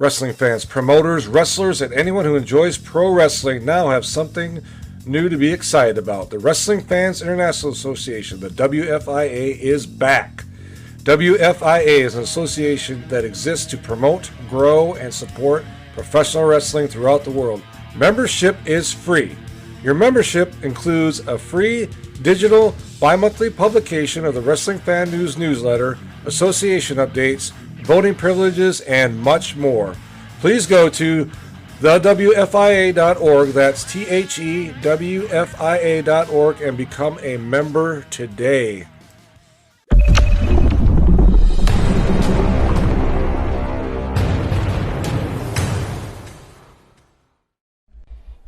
Wrestling fans, promoters, wrestlers, and anyone who enjoys pro wrestling now have something new to be excited about. The Wrestling Fans International Association, the WFIA, is back. WFIA is an association that exists to promote, grow, and support professional wrestling throughout the world. Membership is free. Your membership includes a free digital bi-monthly publication of the Wrestling Fan News newsletter, association updates, voting privileges, and much more. Please go to thewfia.org, that's THEWFIA.org, and become a member today.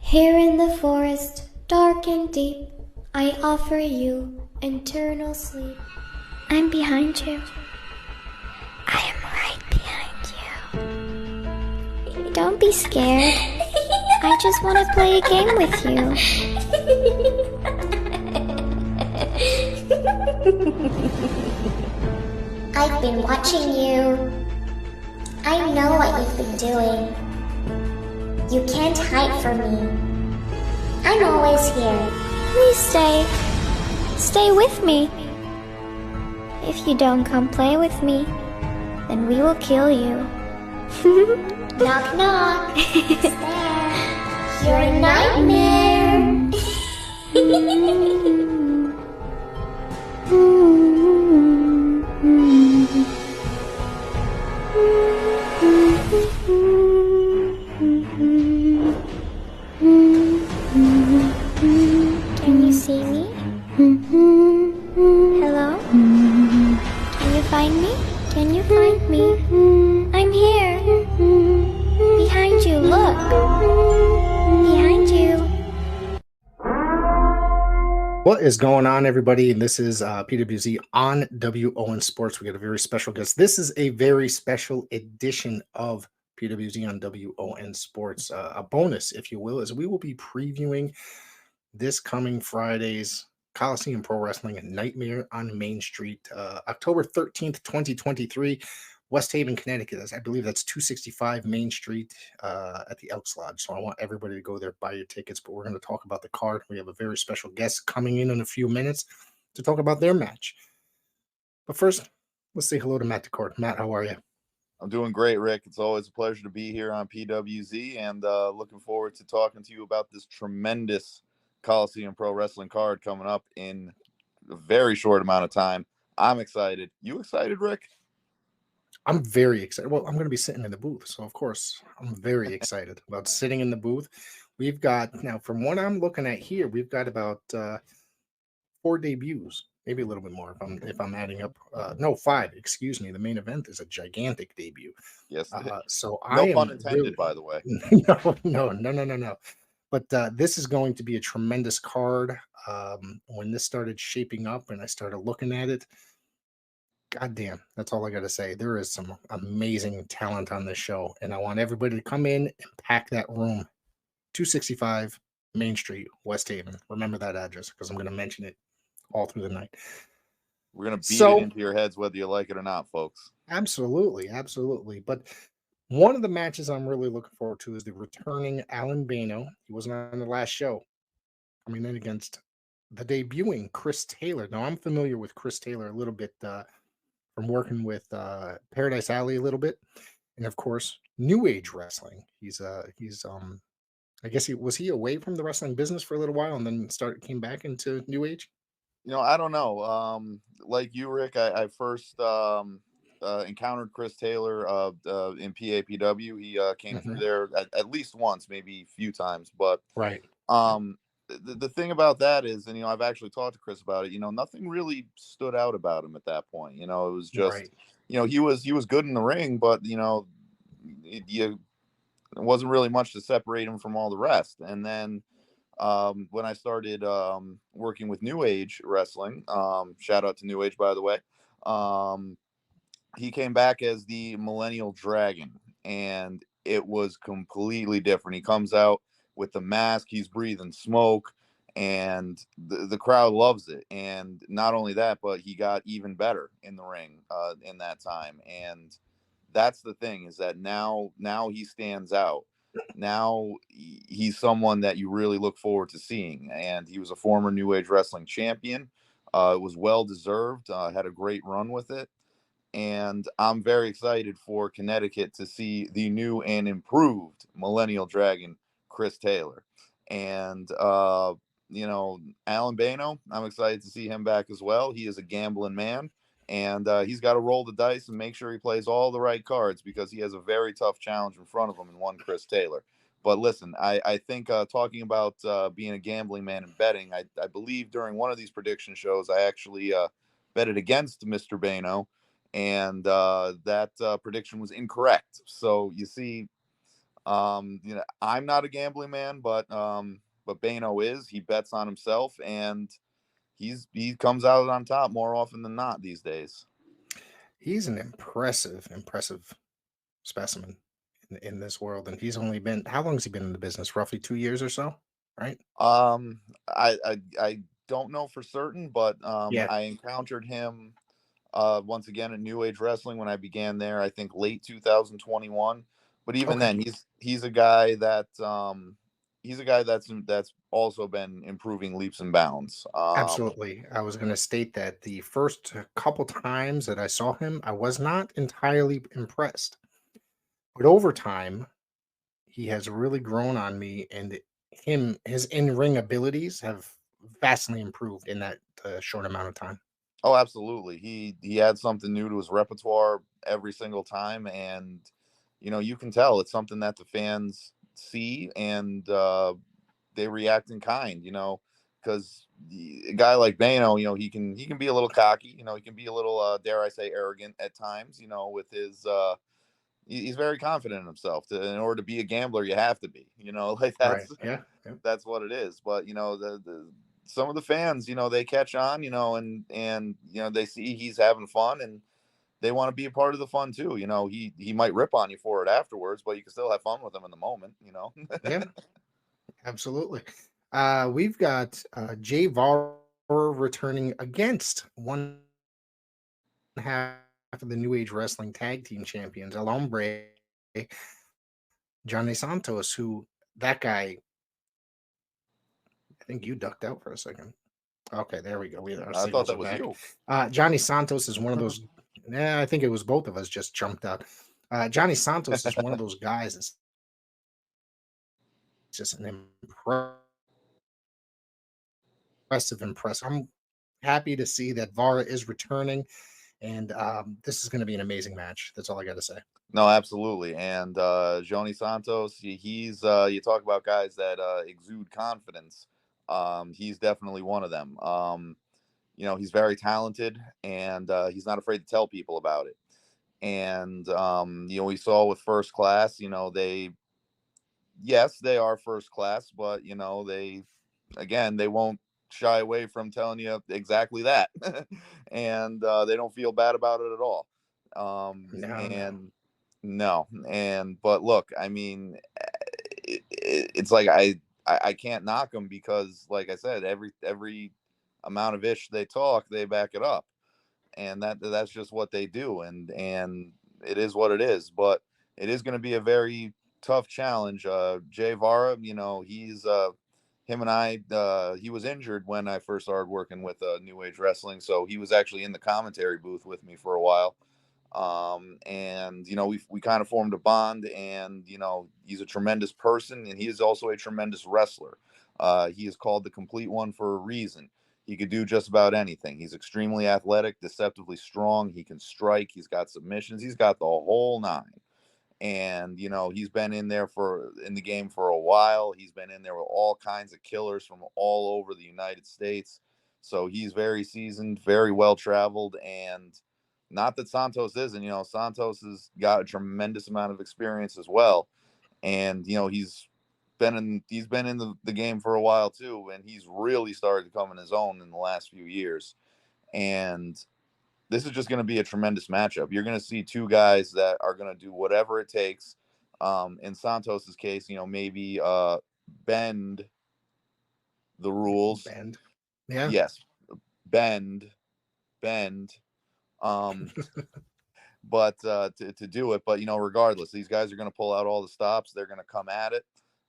Here in the forest, dark and deep, I offer you eternal sleep. I'm behind you. I am right behind you. Don't be scared. I just want to play a game with you. I've been watching you. I know what you've been doing. You can't hide from me. I'm always here. Please stay. Stay with me. If you don't come play with me, then we will kill you. Knock, knock. Who's there? You're a nightmare. Can you see me? Hello? Can you find me? Can you find me? I'm here. Behind you, look. Behind you. What is going on, everybody? And this is PWZ on W.O.N Sports. We got a very special guest. This is a very special edition of PWZ on W.O.N Sports, a bonus, if you will, as we will be previewing this coming Friday's Coliseum Pro Wrestling and Nightmare on Main Street, October 13th, 2023, West Haven, Connecticut. I believe that's 265 Main Street at the Elks Lodge. So I want everybody to go there, buy your tickets. But we're going to talk about the card. We have a very special guest coming in a few minutes to talk about their match. But first, let's say hello to Matt DaCorte. Matt, how are you? I'm doing great, Rick. It's always a pleasure to be here on PWZ, and looking forward to talking to you about this tremendous Coliseum Pro Wrestling card coming up in a very short amount of time. I'm excited. You excited, Rick? I'm very excited. Well, I'm going to be sitting in the booth, so of course I'm very excited about sitting in the booth. We've got, now from what I'm looking at here, we've got about 4 debuts, maybe a little bit more if I'm adding up. No, 5. Excuse me. The main event is a gigantic debut. Yes. So no pun intended, by the way. No. But this is going to be a tremendous card. When this started shaping up and I started looking at it, goddamn, that's all I got to say. There is some amazing talent on this show, and I want everybody to come in and pack that room. 265 Main Street, West Haven. Remember that address because I'm going to mention it all through the night. We're going to beat it into your heads whether you like it or not, folks. Absolutely. But one of the matches I'm really looking forward to is the returning Alan Bano. He wasn't on the last show. Coming in against the debuting Chris Taylor. Now, I'm familiar with Chris Taylor a little bit from working with Paradise Alley a little bit. And, of course, New Age Wrestling. He's I guess he away from the wrestling business for a little while and then came back into New Age? I don't know. Like you, Rick, I first encountered Chris Taylor in PAPW. He came through there at least once, maybe a few times. But right. The thing about that is, and I've actually talked to Chris about it. Nothing really stood out about him at that point. It was just, right. He was good in the ring, but it wasn't really much to separate him from all the rest. And then when I started working with New Age Wrestling, shout out to New Age, by the way, he came back as the Millennial Dragon, and it was completely different. He comes out with the mask, he's breathing smoke, and the crowd loves it. And not only that, but he got even better in the ring in that time. And that's the thing, is that now he stands out. Now he's someone that you really look forward to seeing, and he was a former New Age Wrestling champion. It was well deserved. Had a great run with it, and I'm very excited for Connecticut to see the new and improved Millennial Dragon, Chris Taylor. And Alan Bano, I'm excited to see him back as well. He is a gambling man, and he's got to roll the dice and make sure he plays all the right cards, because he has a very tough challenge in front of him in one Chris Taylor. But listen, I think talking about being a gambling man and betting, I believe during one of these prediction shows, I actually betted against Mr. Bano, and that prediction was incorrect. So you see, I'm not a gambling man, but Bano is. He bets on himself, and he comes out on top more often than not these days. He's an impressive specimen in this world, and he's only been, how long has he been in the business? Roughly 2 years or so, right? I don't know for certain, but Yeah. I encountered him once again at New Age Wrestling when I began there, I think late 2021. But even Okay. then, he's a guy that that's also been improving leaps and bounds. Absolutely. I was going to state that the first couple times that I saw him, I was not entirely impressed. But over time, he has really grown on me, and his in-ring abilities have vastly improved in that short amount of time. Oh, absolutely. He adds something new to his repertoire every single time, and you can tell it's something that the fans see, and they react in kind. Because a guy like Bano, he can be a little cocky. He can be a little dare I say arrogant at times. With his he's very confident in himself. In order to be a gambler, you have to be. Like Right. Yeah. that's what it is. But the some of the fans, they catch on, and they see he's having fun, and they want to be a part of the fun too. He might rip on you for it afterwards, but you can still have fun with him in the moment. Yeah. Absolutely. We've got Jay Var returning against one half of the New Age Wrestling Tag Team Champions, El Hombre, Johnny Santos, who that guy, I think you ducked out for a second. Okay, there we go. Our I thought signals that are was back. you. Johnny Santos is one of those. I think it was both of us just jumped out. Johnny Santos is one of those guys that's just an impressive. I'm happy to see that Vara is returning, and this is going to be an amazing match. That's all I got to say. No, absolutely. And Johnny Santos, he's you talk about guys that exude confidence. He's definitely one of them. He's very talented, and he's not afraid to tell people about it. And we saw with First Class, they are first class, but they won't shy away from telling you exactly that. And they don't feel bad about it at all. No. But look, I mean, it's like I can't knock them, because like I said, every amount of ish they talk, they back it up, and that's just what they do, and it is what it is. But it is going to be a very tough challenge. Jay Vara, he's him and I, he was injured when I first started working with New Age Wrestling, so he was actually in the commentary booth with me for a while. And we kind of formed a bond, and he's a tremendous person, and he is also a tremendous wrestler. He is called the Complete One for a reason. He could do just about anything. He's extremely athletic, deceptively strong. He can strike. He's got submissions. He's got the whole nine. And he's been in the game for a while. He's been in there with all kinds of killers from all over the United States. So he's very seasoned, very well traveled, and not that Santos isn't. Santos has got a tremendous amount of experience as well, and he's been in the game for a while too, and he's really started to come in his own in the last few years. And this is just going to be a tremendous matchup. You're going to see two guys that are going to do whatever it takes. In Santos's case, maybe bend the rules. Bend. Yeah. Yes, bend. but to do it. But regardless, these guys are going to pull out all the stops. They're going to come at it,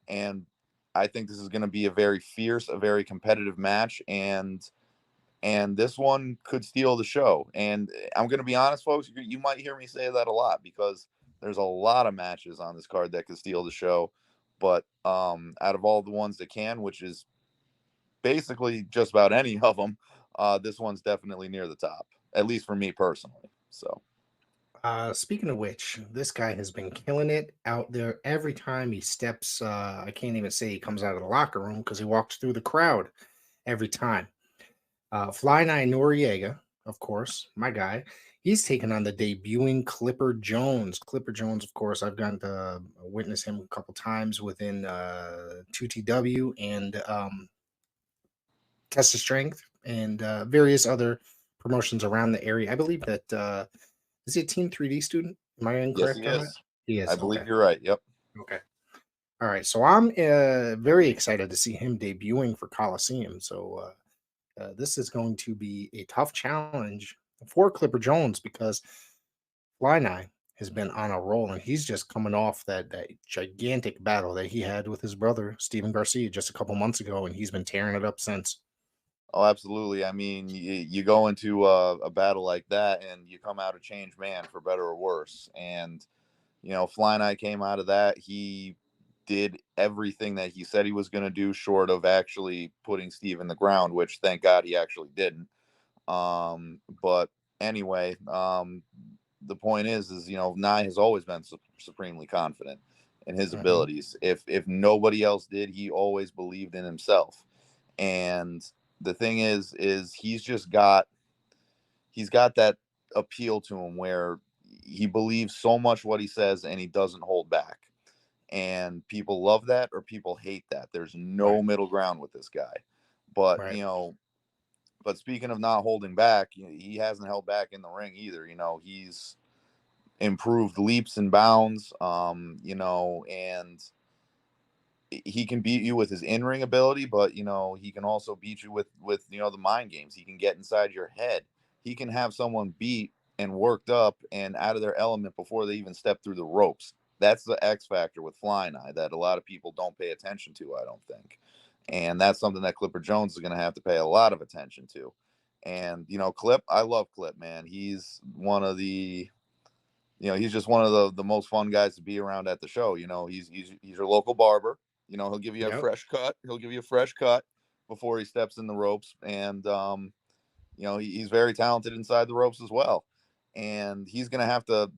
and I think this is going to be a very fierce, a very competitive match, and this one could steal the show. And I'm going to be honest, folks, you might hear me say that a lot because there's a lot of matches on this card that could steal the show. But out of all the ones that can, which is basically just about any of them, this one's definitely near the top, at least for me personally. So. Speaking of which, this guy has been killing it out there every time he steps. I can't even say he comes out of the locker room because he walks through the crowd every time. Fly Nye Noriega, of course, my guy. He's taken on the debuting Clipper Jones. Clipper Jones, of course, I've gotten to witness him a couple times within 2TW and Test of Strength and various other promotions around the area. I believe that is he a Team 3D student? Am I incorrect? Yes, he is. He is. I believe you're right. Yep. Okay. All right. So I'm very excited to see him debuting for Coliseum. So this is going to be a tough challenge for Clipper Jones because Fly Nye has been on a roll and he's just coming off that gigantic battle that he had with his brother, Steven Garcia, just a couple months ago. And he's been tearing it up since. Oh, absolutely. I mean, you go into a battle like that and you come out a changed man, for better or worse. And, Fly Nye came out of that. He did everything that he said he was going to do, short of actually putting Steve in the ground, which thank God he actually didn't. But anyway, the point is, Nye has always been supremely confident in his abilities. If nobody else did, he always believed in himself. And the thing is he's got that appeal to him where he believes so much what he says and he doesn't hold back. And people love that or people hate that. There's no middle ground with this guy. But, but speaking of not holding back, he hasn't held back in the ring either. He's improved leaps and bounds, and he can beat you with his in-ring ability, but he can also beat you with the mind games. He can get inside your head. He can have someone beat and worked up and out of their element before they even step through the ropes. That's the X factor with Fly Nye that a lot of people don't pay attention to, I don't think. And that's something that Clipper Jones is going to have to pay a lot of attention to. And Clip, I love Clip, man. He's one of the he's just one of the most fun guys to be around at the show. He's your local barber. He'll give you a fresh cut. He'll give you a fresh cut before he steps in the ropes. And, he's very talented inside the ropes as well. And he's going to have to,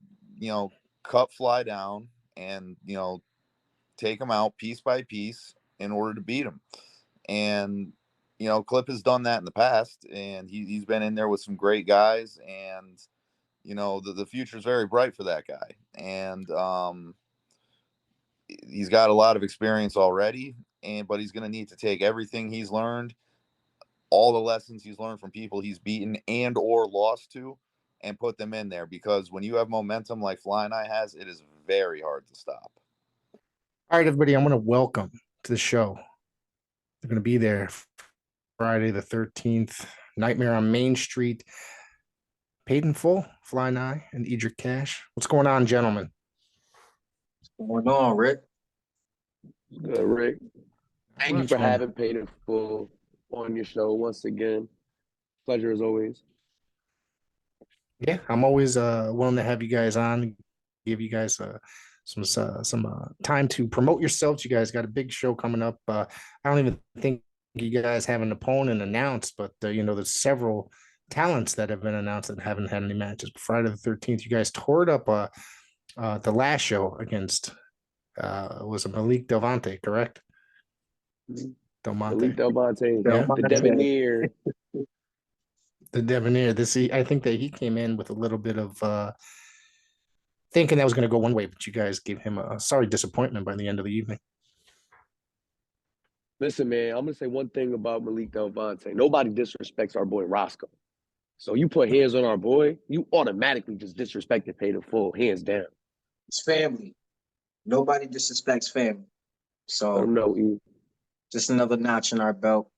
cut Fly down and, take him out piece by piece in order to beat him. And, Clip has done that in the past. And he's been in there with some great guys. And, the future is very bright for that guy. And, he's got a lot of experience already, but he's going to need to take everything he's learned, all the lessons he's learned from people he's beaten and or lost to, and put them in there, because when you have momentum like Fly Nye has, it is very hard to stop. All right, everybody, I'm going to welcome to the show. They're going to be there Friday the 13th, Nightmare on Main Street. Paid in full, Fly Nye and Edric Cash. What's going on, gentlemen? What's going on, Rick? Good, Rick. Thank you for having Paid in Full on your show once again. Pleasure as always. Yeah, I'm always willing to have you guys on, give you guys some time to promote yourselves. You guys got a big show coming up. I don't even think you guys have an opponent announced, but there's several talents that have been announced that haven't had any matches. But Friday the 13th, you guys tore it up the last show against was it Malik Delmonte, correct? Malik Delmonte, the Debonair. The Debonair. I think that he came in with a little bit of thinking that was going to go one way, but you guys gave him a sorry disappointment by the end of the evening. Listen, man, I'm going to say one thing about Malik Delmonte. Nobody disrespects our boy Roscoe. So you put hands on our boy, you automatically just disrespected Paid in Full, hands down. It's family. Nobody disrespects family. So I don't know, just another notch in our belt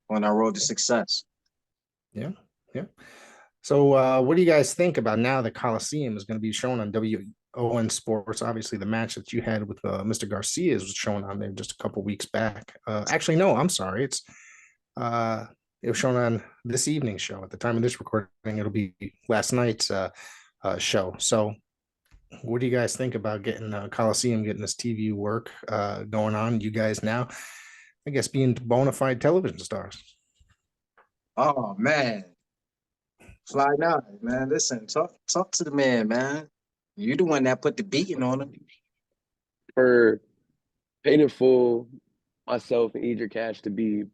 on our road to success. Yeah. So what do you guys think about now the Coliseum is going to be shown on W.O.N Sports? Obviously, the match that you had with Mr. Garcia was shown on there just a couple weeks back. Actually, no, I'm sorry. It was shown on this evening's show. At the time of this recording, it'll be last night's show. So what do you guys think about getting Coliseum, getting this TV work going on? You guys now, I guess, being bona fide television stars. Oh man, Fly Night, man. Listen, talk to the man. You the one that put the beating on him. For Paid in Full, myself and Idris Cash to be,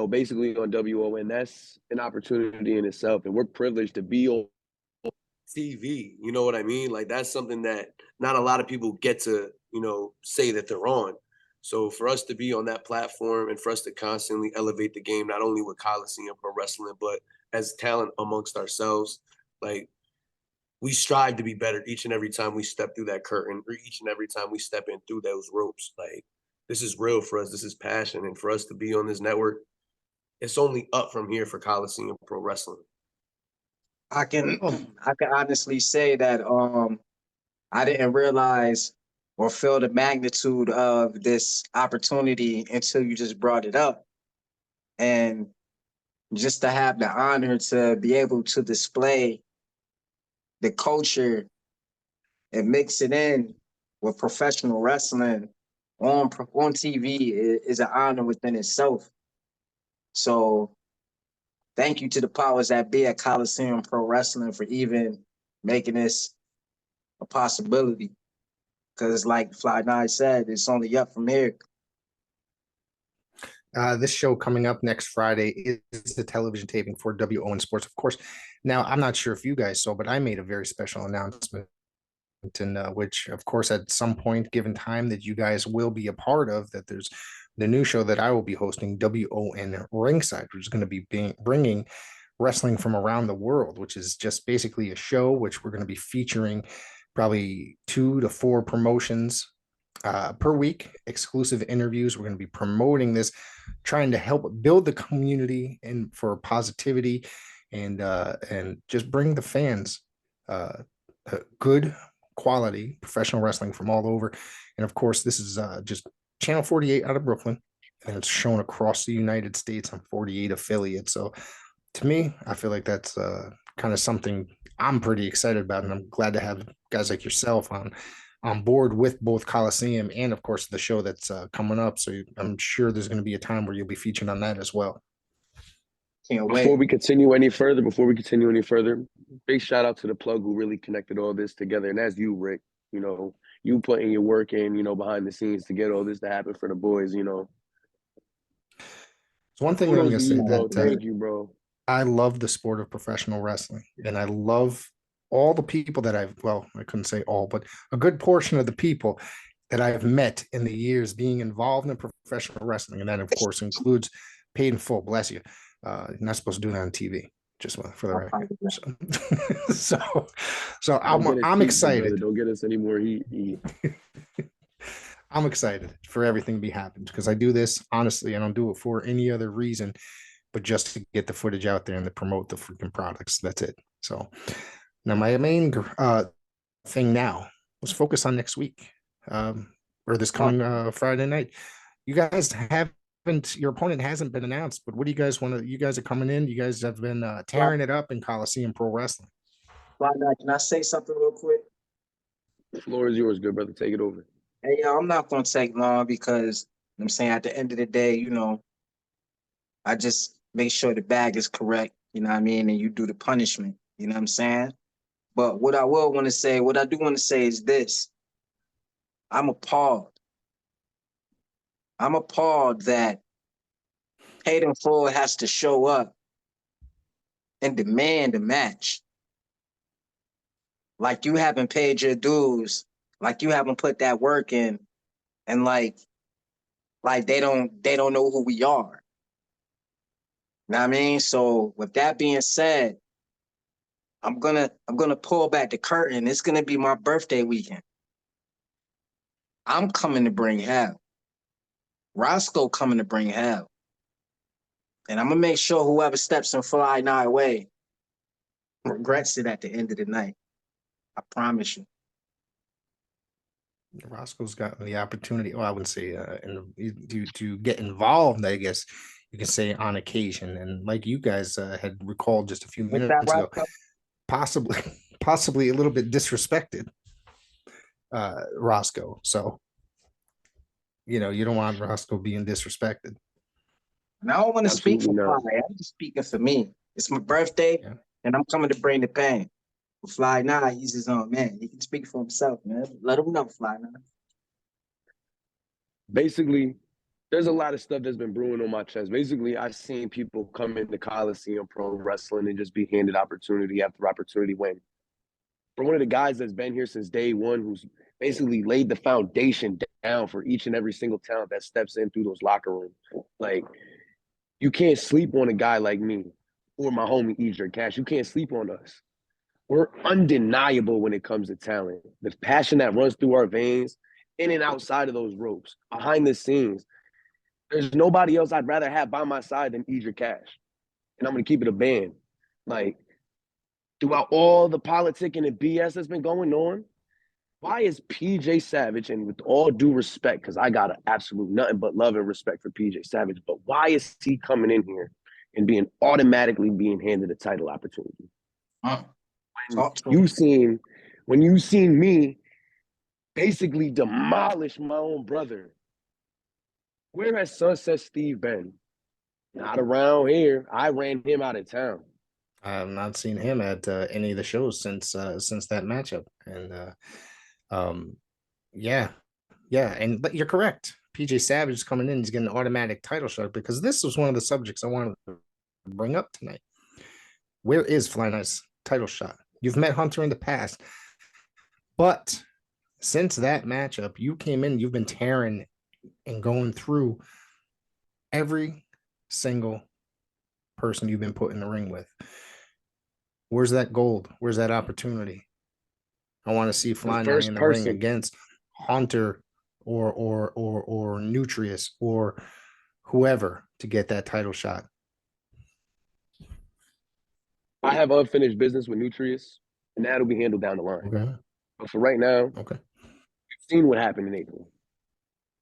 basically on W.O.N, that's an opportunity in itself. And we're privileged to be on TV. You know what I mean? Like, that's something that not a lot of people get to, say that they're on. So for us to be on that platform and for us to constantly elevate the game, not only with Coliseum Pro Wrestling, but as talent amongst ourselves, like, we strive to be better each and every time we step through that curtain or each and every time we step in through those ropes. Like, this is real for us. This is passion. And for us to be on this network, it's only up from here for Coliseum Pro Wrestling. I can honestly say that I didn't realize or feel the magnitude of this opportunity until you just brought it up. And just to have the honor to be able to display the culture and mix it in with professional wrestling on TV is an honor within itself. So thank you to the powers that be at Coliseum Pro Wrestling for even making this a possibility. Because like Fly Night said, it's only up from here. This show coming up next Friday is the television taping for W.O.N Sports, of course. Now, I'm not sure if you guys saw, but I made a very special announcement, in which, of course, at some point, given time, that you guys will be a part of, that there's the new show that I will be hosting, W.O.N Ringside, which is going to be bringing wrestling from around the world, which is just basically a show which we're going to be featuring probably 2 to 4 promotions per week, exclusive interviews. We're going to be promoting this, trying to help build the community and for positivity and just bring the fans good quality professional wrestling from all over. And of course, this is just Channel 48 out of Brooklyn, and it's shown across the United States on 48 affiliates. So to me, I feel like that's kind of something I'm pretty excited about, and I'm glad to have guys like yourself on board with both Coliseum and, of course, the show that's coming up. So I'm sure there's going to be a time where you'll be featured on that as well. Can't wait. Before we continue any further, big shout out to the plug who really connected all this together. And that's you, Rick. You putting your work in, behind the scenes to get all this to happen for the boys, So one thing I'm going to say that thank you, bro. I love the sport of professional wrestling, and I love all the people that I couldn't say all, but a good portion of the people that I've met in the years being involved in professional wrestling. And that, of course, includes Paid in Full. Bless you. You're not supposed to do that on TV, just for the record. So I'm excited. Don't get us any more heat. I'm excited for everything to be happening, because I do this, honestly, I don't do it for any other reason but just to get the footage out there and to promote the freaking products. That's it. So now my main thing now was focus on next week, or this coming Friday night. You guys haven't, your opponent hasn't been announced, but what do you guys want to, you guys are coming in, you guys have been tearing it up in Coliseum Pro Wrestling. Fly Night, can I say something real quick? The floor is yours, good brother. Take it over. Hey, I'm not going to take long because I'm saying at the end of the day, I just make sure the bag is correct, you know what I mean? And you do the punishment, you know what I'm saying? But what I do want to say is this. I'm appalled. I'm appalled that Paid in Full has to show up and demand a match. Like you haven't paid your dues, like you haven't put that work in, and like they don't know who we are. You know what I mean? So with that being said, I'm gonna pull back the curtain. It's gonna be my birthday weekend. I'm coming to bring hell. Roscoe coming to bring hell. And I'm gonna make sure whoever steps in Fly Night way, regrets it at the end of the night. I promise you. Roscoe's gotten the opportunity. I wouldn't say to get involved, I guess you can say on occasion. And like you guys had recalled just a few What's that, minutes ago, Roscoe? possibly a little bit disrespected Roscoe. So, you don't want Roscoe being disrespected. And I don't want to speak for Absolutely not. Fly. I'm just speaking for me. It's my birthday, Yeah. and I'm coming to bring the pain. But Fly Nah, he's his own man. He can speak for himself, man. Let him know, Fly Nah. Basically, there's a lot of stuff that's been brewing on my chest. Basically, I've seen people come into Coliseum Pro Wrestling and just be handed opportunity after opportunity when, for one of the guys that's been here since day one, who's basically laid the foundation down for each and every single talent that steps in through those locker rooms. Like, you can't sleep on a guy like me or my homie Idris Cash. You can't sleep on us. We're undeniable when it comes to talent. The passion that runs through our veins, in and outside of those ropes, behind the scenes. There's nobody else I'd rather have by my side than Idris Cash. And I'm going to keep it a band. Like, throughout all the politic and the BS that's been going on, why is PJ Savage, and with all due respect, because I got absolute nothing but love and respect for PJ Savage, but why is he coming in here and automatically being handed a title opportunity? When you seen me basically demolish my own brother, where has Sunset Steve been? Not around here. I ran him out of town. I have not seen him at any of the shows since that matchup. And but you're correct. PJ Savage is coming in. He's getting an automatic title shot, because this was one of the subjects I wanted to bring up tonight. Where is Fly Night's title shot? You've met Hunter in the past, but since that matchup, you came in, you've been tearing and going through every single person you've been put in the ring with. Where's that gold? Where's that opportunity? I want to see Fly Night in the ring against Hunter or Nutrius or whoever to get that title shot. I have unfinished business with Nutrius, and that'll be handled down the line. Okay. But for right now, Okay. you've seen what happened in April.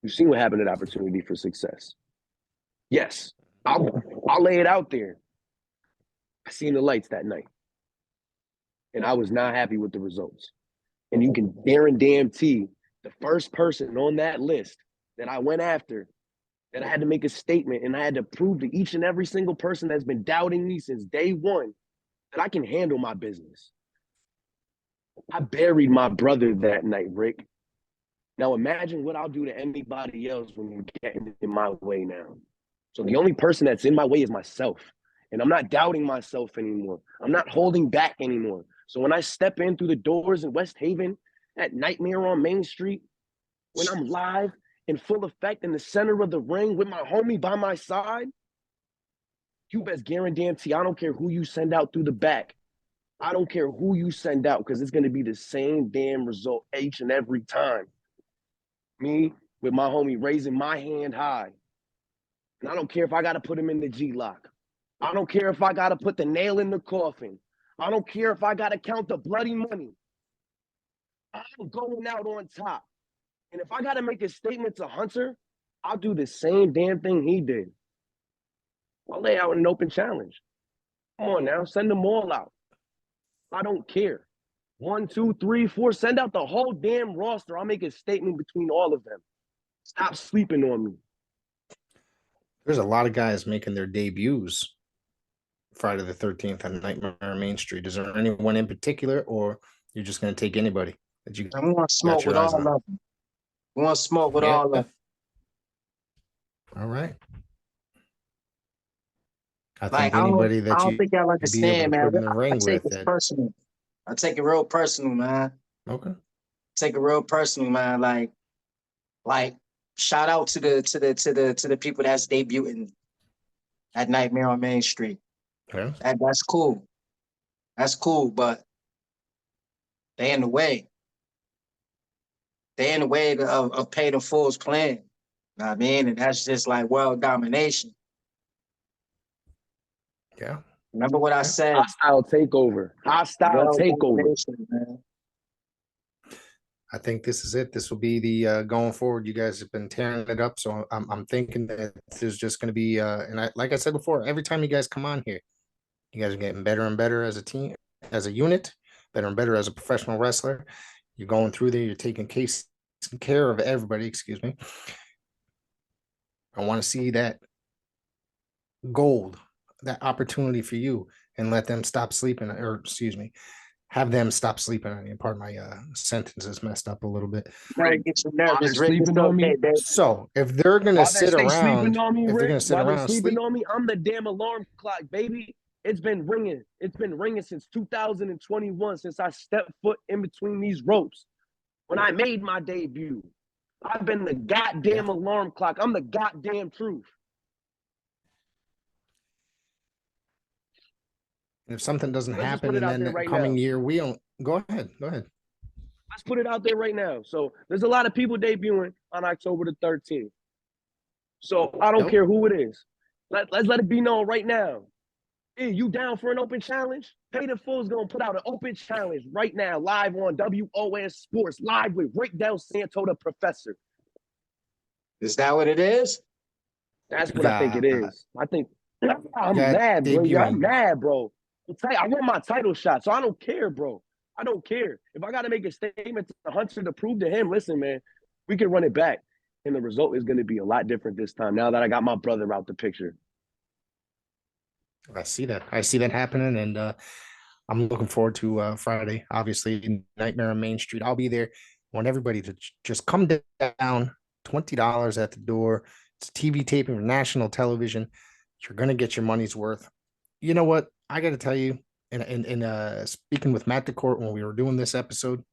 You've seen what happened at Opportunity for Success. Yes, I'll lay it out there. I seen the lights that night, and I was not happy with the results. And you can guarantee the first person on that list that I went after, that I had to make a statement and I had to prove to each and every single person that's been doubting me since day one that I can handle my business. I buried my brother that night, Rick. Now imagine what I'll do to anybody else when you get in my way now. So the only person that's in my way is myself. And I'm not doubting myself anymore. I'm not holding back anymore. So when I step in through the doors in West Haven at Nightmare on Main Street, when I'm live in full effect in the center of the ring with my homie by my side, you best guarantee I don't care who you send out through the back. I don't care who you send out, because it's going to be the same damn result each and every time. Me with my homie raising my hand high. And I don't care if I got to put him in the G-lock. I don't care if I got to put the nail in the coffin. I don't care if I got to count the bloody money. I'm going out on top. And if I got to make a statement to Hunter, I'll do the same damn thing he did. I'll lay out an open challenge. Come on now, send them all out. I don't care. 1, 2, 3, 4, send out the whole damn roster. I'll make a statement between all of them. Stop sleeping on me. There's a lot of guys making their debuts Friday the 13th on Nightmare on Main Street. Is there anyone in particular, or you're just going to take anybody that you I want to smoke with all of them. I want to smoke with all of them. All right. I Like, think anybody that I don't you think y'all be able understand, to man. put in the I ring take with it it. personal. I take it real personal, man. Okay. Take it real personal, man. Like shout out to the people that's debuting at Nightmare on Main Street. Okay. That's cool. That's cool, but they in the way. They in the way of Paid in Full's plan. You know what I mean? And that's just like world domination. Yeah. Remember what I said. Hostile takeover. Hostile World takeover. domination, man. I think this is it. This will be the going forward. You guys have been tearing it up, so I'm thinking that there's just going to be like I said before, every time you guys come on here, you guys are getting better and better as a team, as a unit, better and better as a professional wrestler. You're going through there. You're taking care of everybody. Excuse me. I want to see that gold, that opportunity for you, and let them stop sleeping, or excuse me, have them stop sleeping on you. Pardon my sentence is messed up a little bit. Rick, get you While nervous. they're Rick, it's sleeping on me, okay, babe. So if they're gonna while they sit stay around, sleeping on me, if they're Rick, gonna sit while they're around sleeping sleep, on me, I'm the damn alarm clock, baby. It's been ringing. It's been ringing since 2021, since I stepped foot in between these ropes. When I made my debut, I've been the goddamn alarm clock. I'm the goddamn truth. and if something doesn't Let's just happen put it in out the there right coming now. year, we don't go ahead. Let's put it out there right now. So there's a lot of people debuting on October the 13th. So I don't Yep. care who it is. Let's let it be known right now. Hey, you down for an open challenge? Pay the Full's gonna put out an open challenge right now, live on W.O.N Sports, live with Rick Del Santo, the professor. Is that what it is? That's what I think it is. I think I'm got mad, bro. Yeah, I'm debuting. mad, bro. I want my title shot, so I don't care, bro. I don't care. If I got to make a statement to Hunter to prove to him, listen, man, we can run it back. And the result is going to be a lot different this time now that I got my brother out the picture. I see that. I see that happening, and I'm looking forward to Friday. Obviously, Nightmare on Main Street. I'll be there. I want everybody to just come down. $20 at the door. It's a TV taping for national television. You're gonna get your money's worth. You know what? I got to tell you, in speaking with Matt DaCorte when we were doing this episode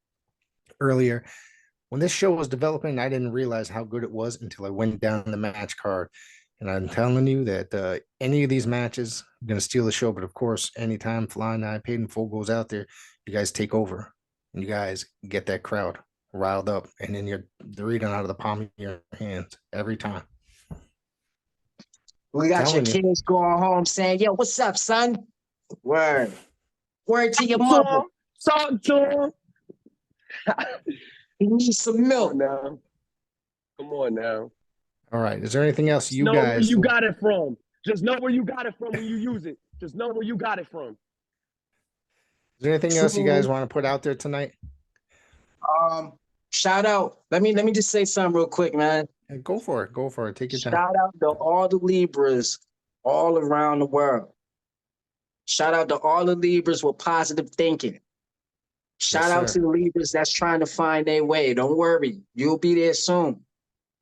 earlier, when this show was developing, I didn't realize how good it was until I went down the match card. And I'm telling you that any of these matches are going to steal the show. But of course, anytime Flying Eye Paid in Full goes out there, you guys take over and you guys get that crowd riled up. And then they're eating out of the palm of your hands every time. We got your Telling you. kids going home saying, yo, what's up, son? Word. Word to your mother. Santon. You need some milk. Now. Come on now. All right. Is there anything else you know guys? Where you got it from. Just know where you got it from when you use it. Just know where you got it from. Is there anything else you guys want to put out there tonight? Shout out. Let me just say something real quick, man. Yeah, go for it. Go for it. Take your time. Shout out to all the Libras all around the world. Shout out to all the Libras with positive thinking. Shout out to the Libras that's trying to find their way. Don't worry. You'll be there soon.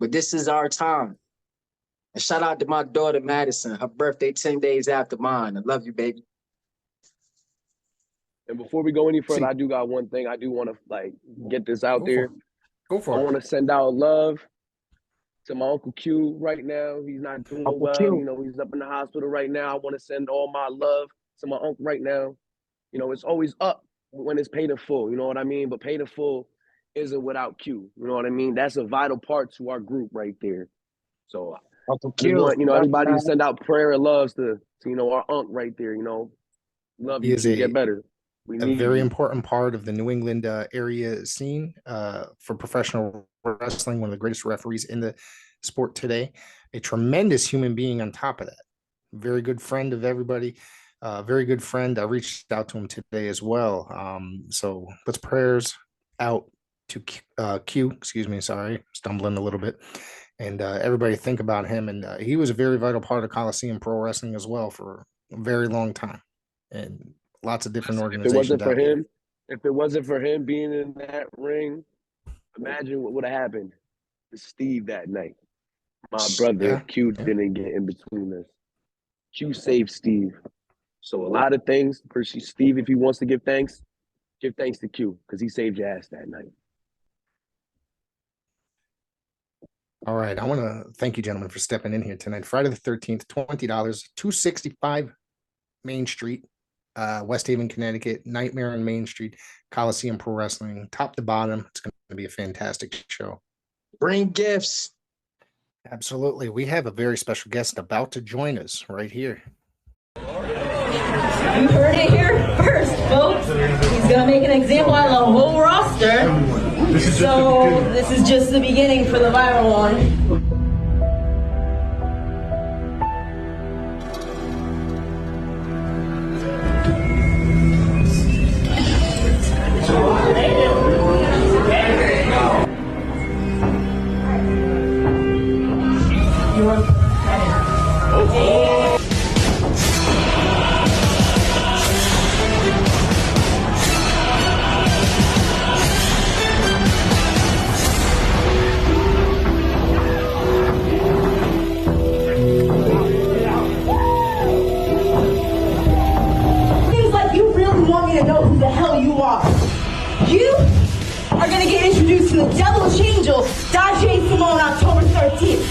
But this is our time. And shout out to my daughter, Madison. Her birthday 10 days after mine. I love you, baby. And before we go any further, I do got one thing. I do want to get this out there. Go for it. I want to send out love to my Uncle Q right now. He's not doing well. Q. You know, he's up in the hospital right now. I want to send all my love to my uncle right now. You know, it's always up when it's paid in full. You know what I mean? But paid in full isn't without Q. You know what I mean? That's a vital part to our group right there. So Uncle I Q, want, everybody to send out prayer and loves to our uncle right there. You know, love you. Get better. We need a very important part of the New England area scene for professional wrestling, one of the greatest referees in the sport today, a tremendous human being on top of that. Very good friend of everybody, very good friend. I reached out to him today as well. So let's prayers out to Q, excuse me, sorry, stumbling a little bit. And everybody think about him. And he was a very vital part of Coliseum Pro Wrestling as well for a very long time. And lots of different organizations. If it wasn't for him being in that ring, imagine what would have happened to Steve that night. My brother Q didn't get in between us. Q saved Steve. So a lot of things for Steve, if he wants to give thanks to Q because he saved your ass that night. All right. I want to thank you, gentlemen, for stepping in here tonight. Friday the 13th, $20, 265 Main Street. West Haven, Connecticut, Nightmare on Main Street, Coliseum Pro Wrestling, top to bottom. It's going to be a fantastic show. Bring gifts. Absolutely. We have a very special guest about to join us right here. You heard it here first, folks. He's gonna make an example out of the whole roster. So this is just the beginning for the viral one. Seems like you really want me to know who the hell you are. You are gonna get introduced to the Devilish Angel, Dajae Simone, October 13th.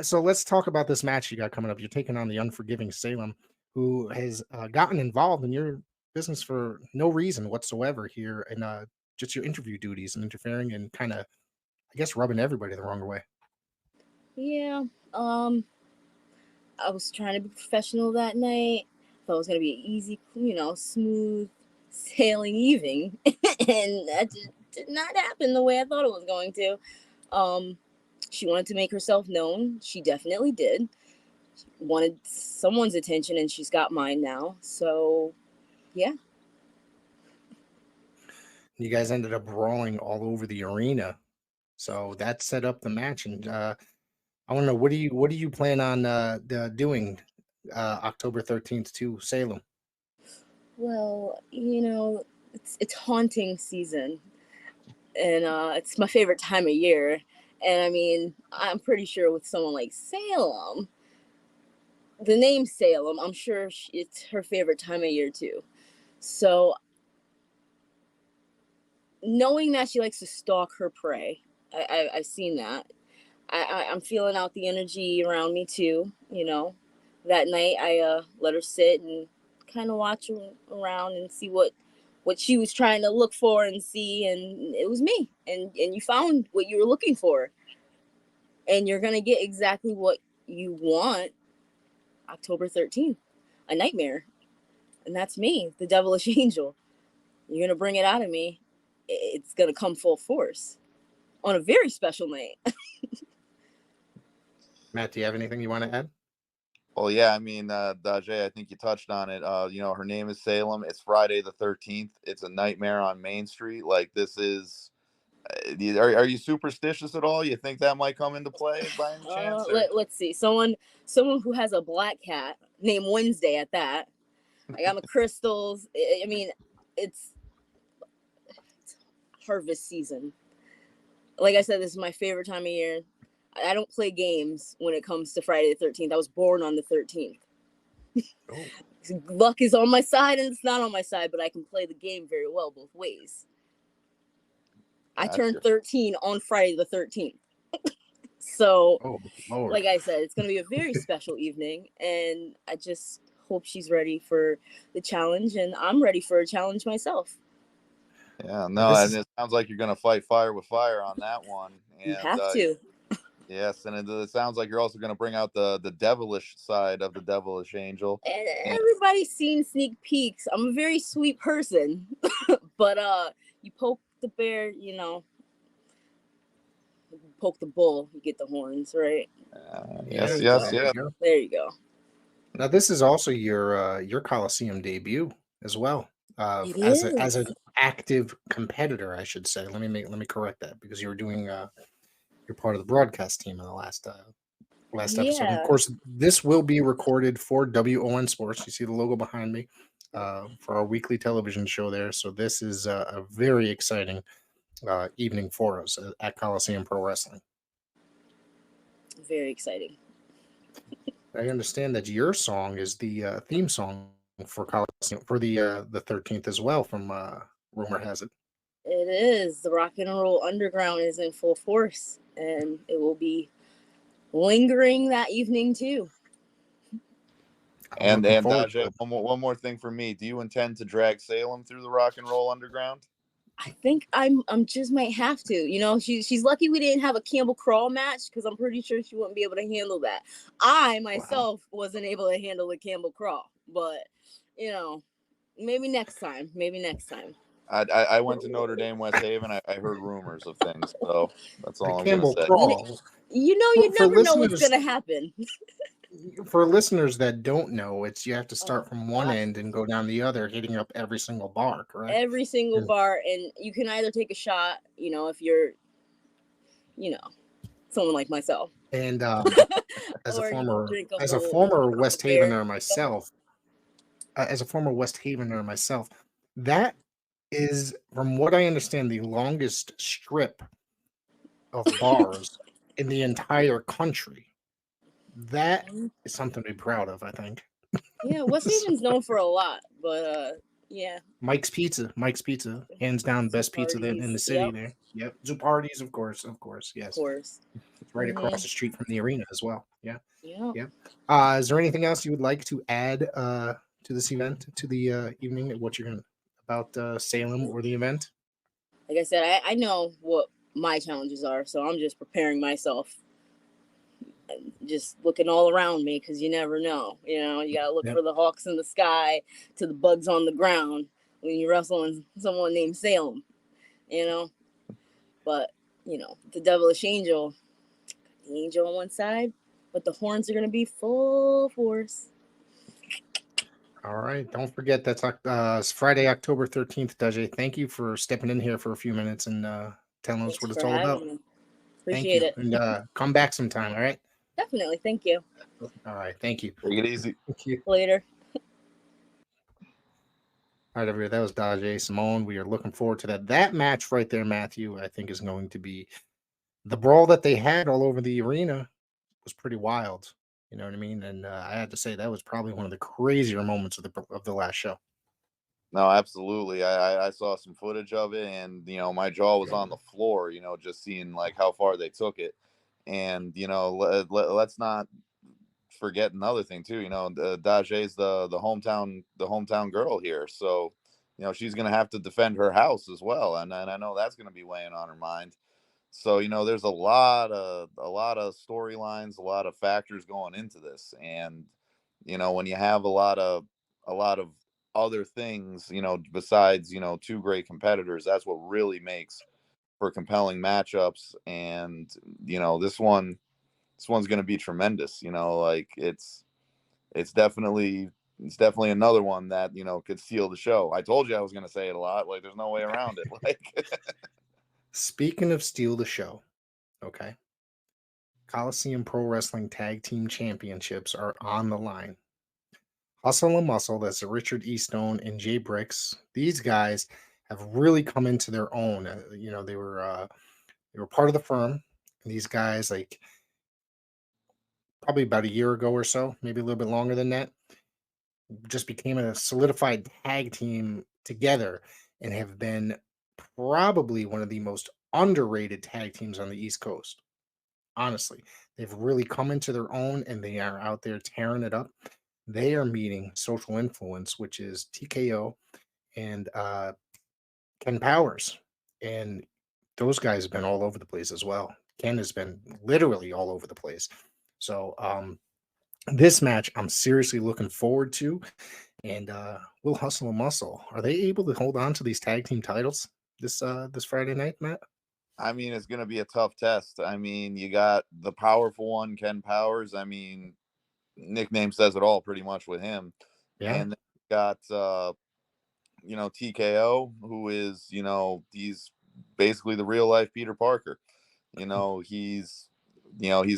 So let's talk about this match you got coming up. You're taking on the unforgiving Salem, who has gotten involved in your business for no reason whatsoever here, and just your interview duties and interfering and kind of, I guess, rubbing everybody the wrong way. Yeah, I was trying to be professional that night. Thought it was gonna be an easy, smooth sailing evening, and that just did not happen the way I thought it was going to. She wanted to make herself known. She definitely did. Wanted someone's attention, and she's got mine now. So, yeah. You guys ended up brawling all over the arena, so that set up the match. And I want to know, what do you plan on doing October 13th to Salem? Well, it's haunting season, and it's my favorite time of year. And I mean, I'm pretty sure with someone like Salem, the name Salem, I'm sure it's her favorite time of year too. So, knowing that she likes to stalk her prey, I've seen that. I'm feeling out the energy around me too. That night I let her sit and kind of watch around and see what she was trying to look for and see, and it was me. And you found what you were looking for, and you're gonna get exactly what you want. October 13th, a nightmare, and that's me, the Devilish Angel. You're gonna bring it out of me. It's gonna come full force on a very special night. Matt, do you have anything you want to add? Well, yeah, I mean, Dajae, I think you touched on it. Her name is Salem. It's Friday the 13th. It's a nightmare on Main Street. Like, this is. Are you superstitious at all? You think that might come into play by any chance? Let's see. Someone who has a black cat named Wednesday at that. I got my crystals. I mean, it's harvest season. Like I said, this is my favorite time of year. I don't play games when it comes to Friday the 13th. I was born on the 13th. Oh. Luck is on my side and it's not on my side, but I can play the game very well both ways. I turned 13 on Friday the 13th. So, like I said, it's going to be a very special evening, and I just hope she's ready for the challenge, and I'm ready for a challenge myself. Yeah, no, and it sounds like you're going to fight fire with fire on that one. And, you have to. Yes, and it sounds like you're also going to bring out the devilish side of the Devilish Angel. And everybody's seen sneak peeks. I'm a very sweet person, but you poke the bear, poke the bull, you get the horns, right? Yes. There you go. Now, this is also your Coliseum debut as well. As an active competitor, I should say. Let me correct that, because you were doing you're part of the broadcast team in the last episode. And of course, this will be recorded for W.O.N Sports. You see the logo behind me for our weekly television show there. So this is a very exciting evening for us at Coliseum Pro Wrestling. Very exciting. I understand that your song is the theme song for Coliseum for the 13th as well, from rumor has it. It is. The Rock and Roll Underground is in full force, and it will be lingering that evening too. I'm And looking forward to Dajae, it. one more thing for me. Do you intend to drag Salem through the Rock and Roll Underground? I think I'm just might have to. You know, she's lucky we didn't have a Campbell crawl match because I'm pretty sure she wouldn't be able to handle that. I myself wasn't able to handle the Campbell crawl, but you know, maybe next time. Maybe next time. I went to Notre Dame West Haven. I heard rumors of things, so that's The all I'm gonna Campbell say. crawl. You know, you For never know what's listeners, gonna happen. for listeners that don't know, it's you have to start Oh, from one gosh. end and go down the other, hitting up every single bar, correct? Every single And- bar, and you can either take a shot, you know, if you're, you know, someone like myself, And as a or you can former drink a as a whole former West beer. Havener myself, that is, from what I understand, the longest strip of bars in the entire country. That is something to be proud of, I think. Yeah, West Haven's known for a lot, but yeah. Mike's Pizza, hands down, best pizza in the Parties, city yep. there. Yep, Zupardi's, of course, yes. Of course. It's right across the street from the arena as well. Yeah. Yeah. Yep. Is there anything else you would like to add to this event, to the evening? What you're gonna about Salem or the event? Like I said, I know what my challenges are, so I'm just preparing myself. Just looking all around me because you never know. You know, you gotta look Yep. for the hawks in the sky to the bugs on the ground when you're wrestling someone named Salem. You know, but you know, the devilish angel, the angel on one side, but the horns are gonna be full force. All right. Don't forget that's it's Friday, October 13th, Dajae. Thank you for stepping in here for a few minutes and telling us Thanks what for it's all having about. me. Thank Appreciate you. it. And come back sometime, all right? Definitely. Thank you. All right. Thank you. Take it easy. Thank you. Later. All right, everybody. That was Dajae Simone. We are looking forward to that. That match right there, Matthew, I think is going to be the brawl that they had all over the arena was pretty wild. You know what I mean? And I had to say that was probably one of the crazier moments of the last show. No, absolutely. I saw some footage of it, and my jaw was on the floor. Just seeing like how far they took it, and let's not forget another thing too. Dajae's the hometown girl here, so she's gonna have to defend her house as well, and I know that's gonna be weighing on her mind. So there's a lot of storylines, a lot of factors going into this, and when you have a lot of other things, besides two great competitors, that's what really makes for compelling matchups. And this one's going to be tremendous. Like it's definitely another one that could steal the show. I told you I was going to say it a lot. Like there's no way around it. Like. Speaking of steal the show, okay. Coliseum Pro Wrestling Tag Team Championships are on the line. Hustle and Muscle, that's Richard Eastone and Jay Bricks. These guys have really come into their own. They were part of the firm. And these guys, like probably about a year ago or so, maybe a little bit longer than that, just became a solidified tag team together and have been probably one of the most underrated tag teams on the East Coast. Honestly, they've really come into their own and they are out there tearing it up. They are meeting Social Influence, which is TKO and Ken Powers. And those guys have been all over the place as well. Ken has been literally all over the place. So this match I'm seriously looking forward to. And Will Hustle and Muscle, are they able to hold on to these tag team titles this Friday night, Matt? I mean, it's going to be a tough test. I mean, you got the powerful one, Ken Powers. I mean, nickname says it all pretty much with him. Yeah. And then you got, TKO, who is, he's basically the real life Peter Parker. He's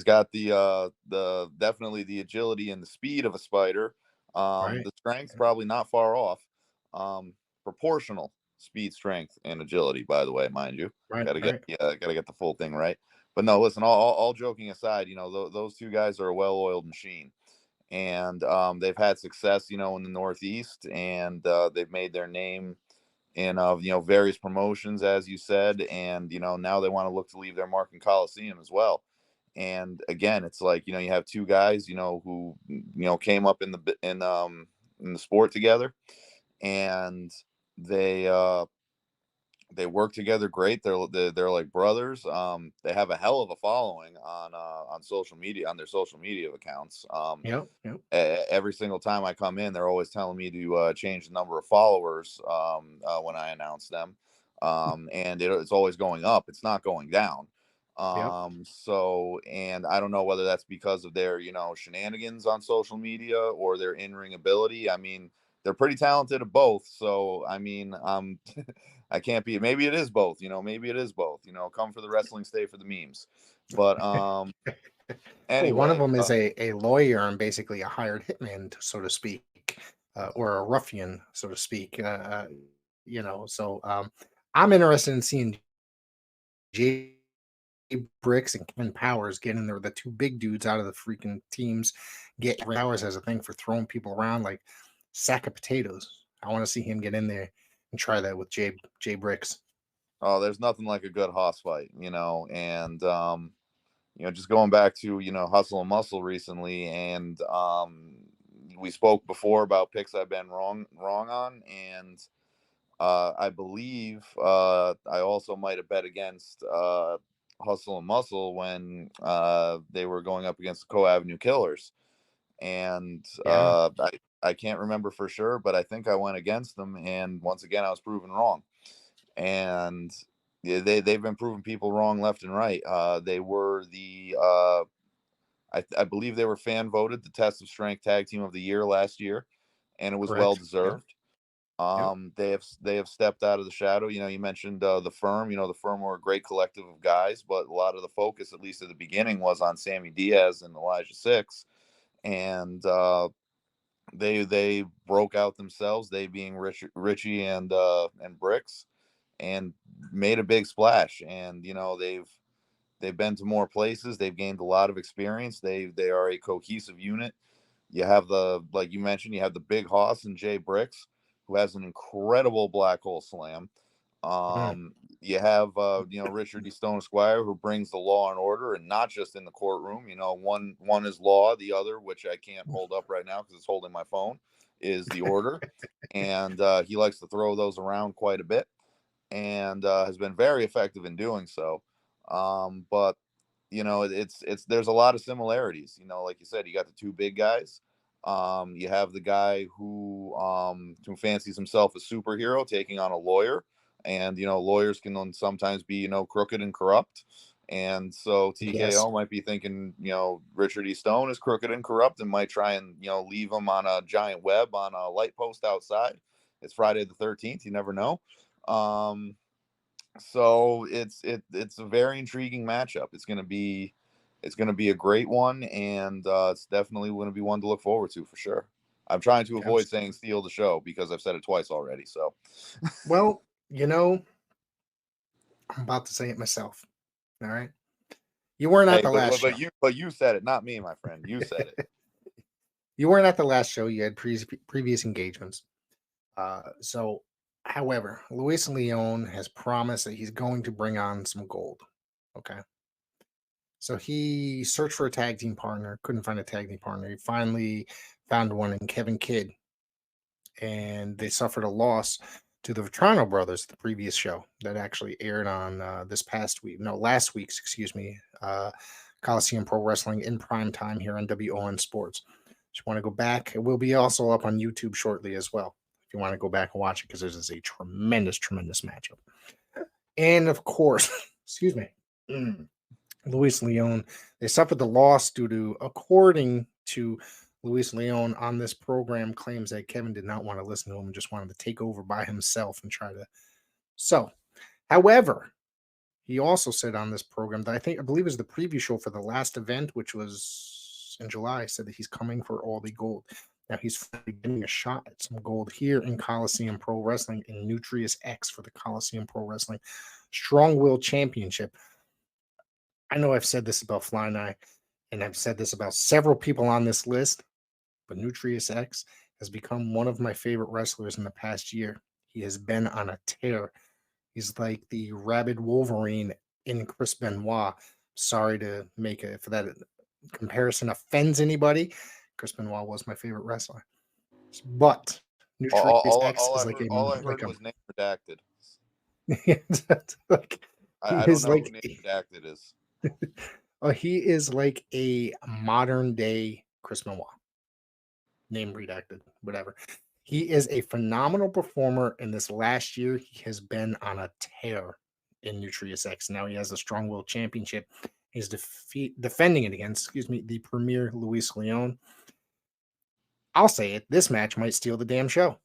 got the definitely the agility and the speed of a spider. Right. The strength probably not far off. Proportional speed, strength, and agility, by the way, mind you. Right. Gotta get the full thing right. But no, listen, all joking aside, those two guys are a well-oiled machine, and they've had success, in the Northeast, and they've made their name in various promotions, as you said, and now they want to look to leave their mark in Coliseum as well. And again, it's like, you have two guys, who, came up in the sport together, and they they work together great. They're like brothers. They have a hell of a following on social media, on their social media accounts. Yep. Yep. Every single time I come in, they're always telling me to change the number of followers when I announce them, and it's always going up. It's not going down. Yep. So, and I don't know whether that's because of their shenanigans on social media or their in-ring ability. I mean, they're pretty talented at both. So, I mean, I can't be. Maybe it is both. Maybe it is both. Come for the wrestling, stay for the memes. But Well, one of anyway, them is a lawyer and basically a hired hitman, so to speak, or a ruffian, so to speak. So I'm interested in seeing Jay Bricks and Ken Powers get in there, the two big dudes out of the freaking teams. Get Powers as a thing for throwing people around like sack of potatoes. I want to see him get in there and try that with Jay Bricks. oh, there's nothing like a good hoss fight, and just going back to Hustle and Muscle recently, and we spoke before about picks I've been wrong on, and I believe I also might have bet against Hustle and Muscle when they were going up against the Co-Avenue Killers, and Yeah. I can't remember for sure, but I think I went against them, and once again I was proven wrong. And yeah, they've been proving people wrong left and right. They were I believe they were fan voted the Test of Strength Tag Team of the Year last year, and it was well Correct. deserved. Yep. They have stepped out of the shadow. You mentioned the Firm. The Firm were a great collective of guys, but a lot of the focus, at least at the beginning, was on Sammy Diaz and Elijah Six, and they broke out themselves. They being Richie and Bricks, and made a big splash. And they've been to more places. They've gained a lot of experience. They are a cohesive unit. You have like you mentioned, you have the big hoss and Jay Bricks, who has an incredible black hole slam. Mhm. You have Richard D. Stone Esquire, who brings the law and order, and not just in the courtroom. One is law, the other, which I can't hold up right now because it's holding my phone, is the order. And he likes to throw those around quite a bit, and has been very effective in doing so. But it's there's a lot of similarities. Like you said, you got the two big guys. You have the guy who fancies himself a superhero taking on a lawyer, and lawyers can sometimes be crooked and corrupt. And so Yes. TKO might be thinking Richard E. Stone is crooked and corrupt, and might try and leave him on a giant web on a light post outside. It's Friday the 13th. You never know. So it's a very intriguing matchup. It's gonna be a great one, and it's definitely going to be one to look forward to for sure. I'm trying to avoid Yes. saying steal the show because I've said it twice already. So Well, I'm about to say it myself. All right. You weren't at hey, the last show. but you said it, not me, my friend. You said it. You weren't at the last show. You had previous engagements. So, however, Luis Leon has promised that he's going to bring on some gold. Okay. So he searched for a tag team partner, couldn't find a tag team partner. He finally found one in Kevin Kidd, and they suffered a loss to the Vetrano brothers, the previous show that actually aired on last week's, excuse me, Coliseum Pro Wrestling in prime time here on W.O.N Sports. If you want to go back, it will be also up on YouTube shortly as well. If you want to go back and watch it, because this is a tremendous matchup. And of course, excuse me, Luis Leon, they suffered the loss due to, according to Luis Leon on this program, claims that Kevin did not want to listen to him and just wanted to take over by himself and try to. So, however, he also said on this program that I believe it was the preview show for the last event, which was in July, said that he's coming for all the gold. Now he's getting a shot at some gold here in Coliseum Pro Wrestling in Nutrius X for the Coliseum Pro Wrestling Strong Will Championship. I know I've said this about Fly Nye, and I've said this about several people on this list, but Nutrius X has become one of my favorite wrestlers in the past year. He has been on a tear. He's like the rabid Wolverine in Chris Benoit. sorry to make it for that comparison offends anybody. Chris Benoit was my favorite wrestler, but Nutrius X is like all I heard was name redacted. like I don't know who name redacted is. He is like a modern day Chris Benoit. Name redacted, whatever. He is a phenomenal performer, and this last year he has been on a tear in Nutrius X. Now he has a Strong Will Championship. He's defending it against, the premier Luis Leon. I'll say it. This match might steal the damn show.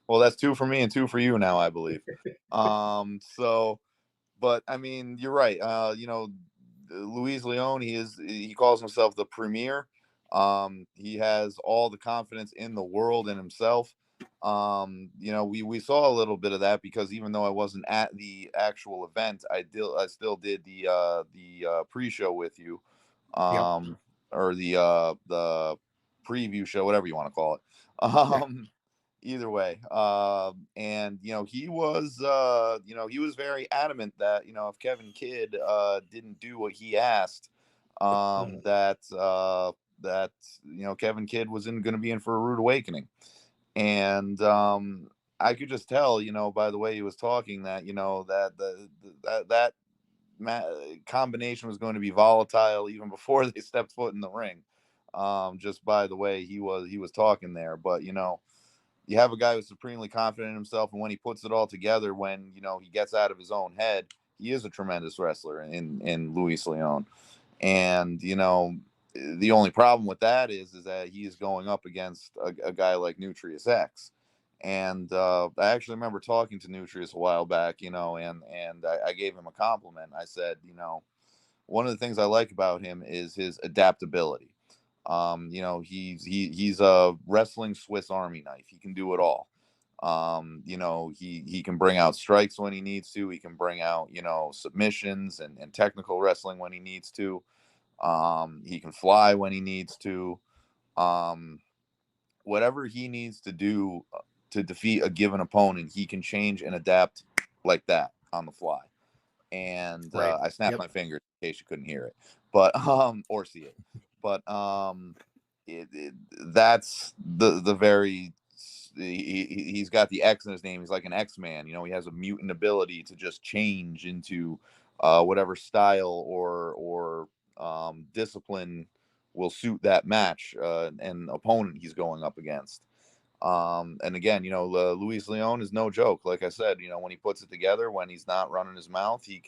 Well, that's 2 for me and 2 for you now, I believe. But I mean, you're right. Luis Leon, he calls himself the premier. He has all the confidence in the world in himself. We saw a little bit of that because even though I wasn't at the actual event, I still did the pre-show with you, or the preview show, whatever you want to call it. Either way, and he was very adamant that if Kevin Kidd didn't do what he asked, that Kevin Kidd was going to be in for a rude awakening. And I could just tell, by the way he was talking, that that combination was going to be volatile even before they stepped foot in the ring. Just by the way he was talking there. But you have a guy who's supremely confident in himself, and when he puts it all together, when he gets out of his own head, he is a tremendous wrestler in Luis Leon. And the only problem with that is that he is going up against a guy like Nutrius X. And I actually remember talking to Nutrius a while back, and I gave him a compliment. I said, one of the things I like about him is his adaptability. He's a wrestling Swiss Army knife. He can do it all. He can bring out strikes when he needs to. He can bring out, submissions and technical wrestling when he needs to. He can fly when he needs to. Whatever he needs to do to defeat a given opponent, he can change and adapt like that on the fly. And Right. I snapped my fingers in case you couldn't hear it, but or see it. But that's the very. He's got the X in his name. He's like an X-Man. He has a mutant ability to just change into whatever style or discipline will suit that match and opponent he's going up against. And again, Luis Leon is no joke. Like I said, when he puts it together, when he's not running his mouth, he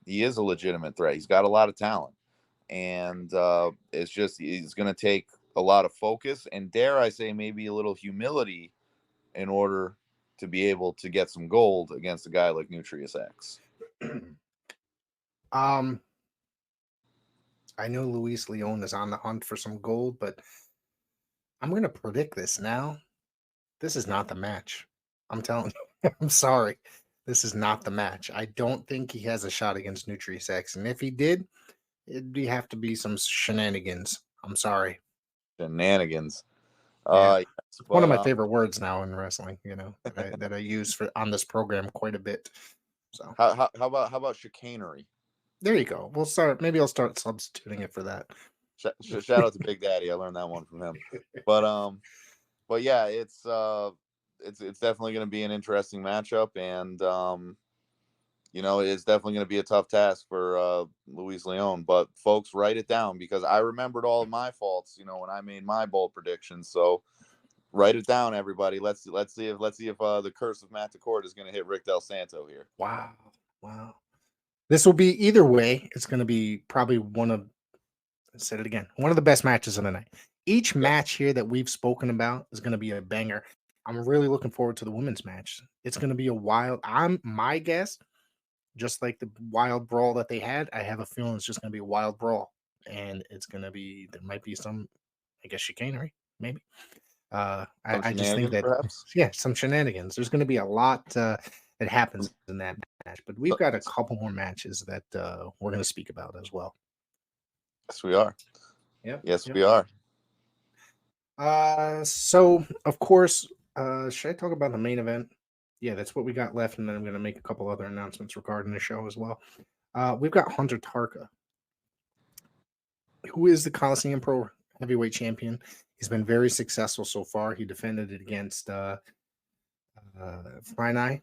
is a legitimate threat. He's got a lot of talent, and it's going to take a lot of focus and, dare I say, maybe a little humility in order to be able to get some gold against a guy like Nutrius X. I know Luis Leon is on the hunt for some gold, but I'm going to predict this now. This is not the match. I'm telling you. I'm sorry. This is not the match. I don't think he has a shot against Nutrius X. And if he did, it'd have to be some shenanigans. I'm sorry. Shenanigans. Yeah. It's one of my favorite words now in wrestling, that I use on this program quite a bit. So how about chicanery? There you go. Maybe I'll start substituting it for that. Shout out to Big Daddy. I learned that one from him. But yeah, it's definitely going to be an interesting matchup, and it's definitely going to be a tough task for Luis Leon. But folks, write it down, because I remembered all of my faults, when I made my bold predictions. So write it down, everybody. Let's see if the curse of Matt DaCorte is going to hit Rick Del Santo here. Wow. This will be, either way, it's going to be probably one of the best matches of the night. Each match here that we've spoken about is going to be a banger. I'm really looking forward to the women's match. It's going to be a wild. My guess, just like the wild brawl that they had, I have a feeling it's just going to be a wild brawl, and it's going to be, there might be some, I guess, chicanery, maybe. I just think that perhaps? Some shenanigans. There's going to be a lot that happens in that match, but we've got a couple more matches that we're going to speak about as well. Yes, we are. Yep. We are. So of course, should I talk about the main event? Yeah, that's what we got left, and then I'm going to make a couple other announcements regarding the show as well. We've got Hunter Tarka, who is the Coliseum Pro Heavyweight Champion. He's been very successful so far. He defended it against Frinai.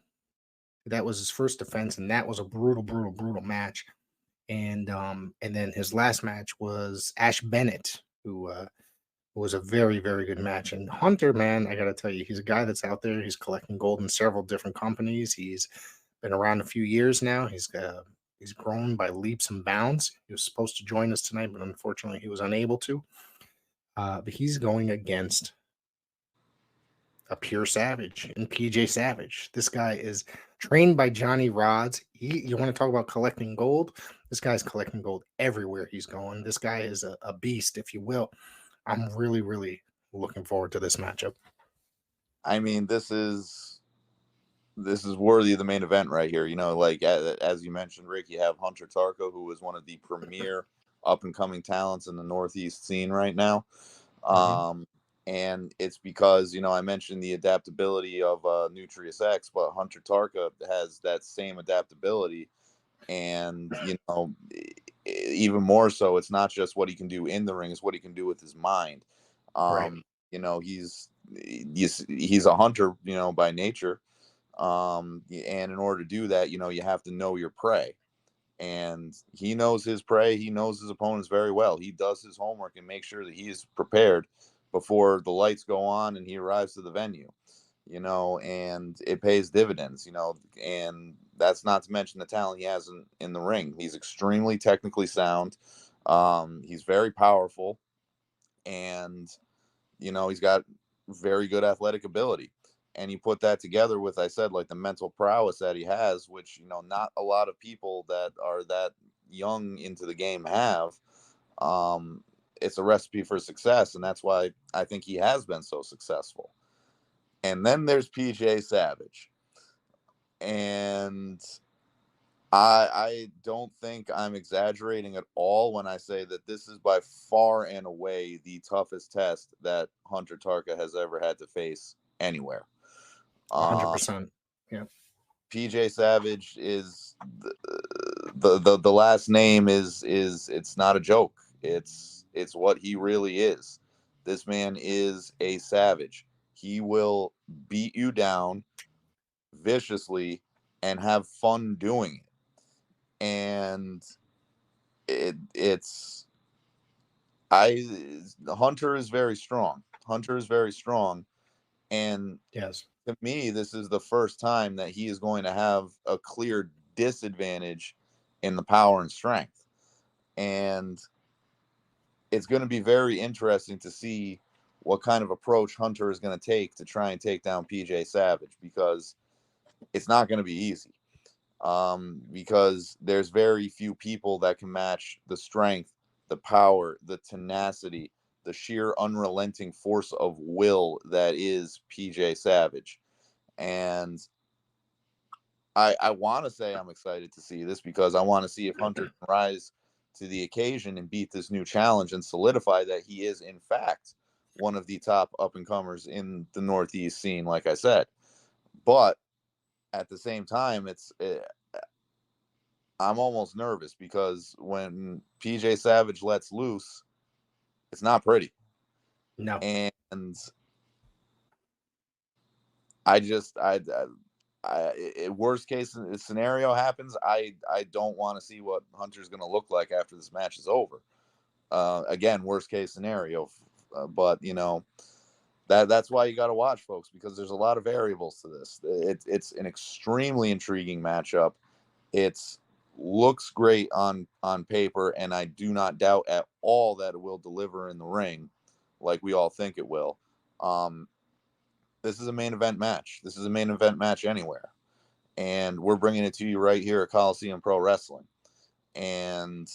That was his first defense, and that was a brutal match. And then his last match was Ash Bennett, who was a very good match. And Hunter, man, I gotta tell you, he's a guy that's out there. He's collecting gold in several different companies. He's been around a few years now. He's grown by leaps and bounds. He was supposed to join us tonight, but unfortunately, he was unable to. But he's going against a pure savage and PJ Savage. This guy is trained by Johnny Rods. You want to talk about collecting gold? This guy's collecting gold everywhere he's going. This guy is a beast, if you will. I'm really looking forward to this matchup. I mean, this is worthy of the main event right here. You know, like as you mentioned, Rick, you have Hunter Tarko, who is one of the premier up and coming talents in the Northeast scene right now. And it's because, you know, I mentioned the adaptability of Nutrius X, but Hunter Tarka has that same adaptability. And, you know, even more so, it's not just what he can do in the ring, it's what he can do with his mind. Right. You know, he's a hunter, you know, by nature. And in order to do that, you know, you have to know your prey. And he knows his prey. He knows his opponents very well. He does his homework and makes sure that he is prepared before the lights go on and he arrives to the venue, you know, and it pays dividends, you know, and that's not to mention the talent he has in the ring. He's extremely technically sound. He's very powerful, and, you know, he's got very good athletic ability. And you put that together with, I said, like the mental prowess that he has, which, you know, not a lot of people that are that young into the game have. It's a recipe for success, and that's why I think he has been so successful. And then there's PJ Savage. And I don't think I'm exaggerating at all when I say that this is by far and away the toughest test that Hunter Tarka has ever had to face anywhere. 100%. Yeah. PJ Savage is the last name is it's not a joke. It's what he really is. This man is a savage. He will beat you down viciously and have fun doing it. And Hunter is very strong. Hunter is very strong. And yes, to me, this is the first time that he is going to have a clear disadvantage in the power and strength. And it's going to be very interesting to see what kind of approach Hunter is going to take to try and take down PJ Savage, because it's not going to be easy. Because there's very few people that can match the strength, the power, the tenacity, the sheer unrelenting force of will that is PJ Savage. And I want to say I'm excited to see this, because I want to see if Hunter can rise to the occasion and beat this new challenge and solidify that he is, in fact, one of the top up-and-comers in the Northeast scene, like I said. But at the same time, I'm almost nervous, because when PJ Savage lets loose, it's not pretty. No. And worst case scenario happens, I don't want to see what Hunter's going to look like after this match is over. Again, worst case scenario, but you know, that's why you got to watch, folks, because there's a lot of variables to this. It's an extremely intriguing matchup. It looks great on paper, and I do not doubt at all that it will deliver in the ring like we all think it will. This is a main event match. This is a main event match anywhere. And we're bringing it to you right here at Coliseum Pro Wrestling. And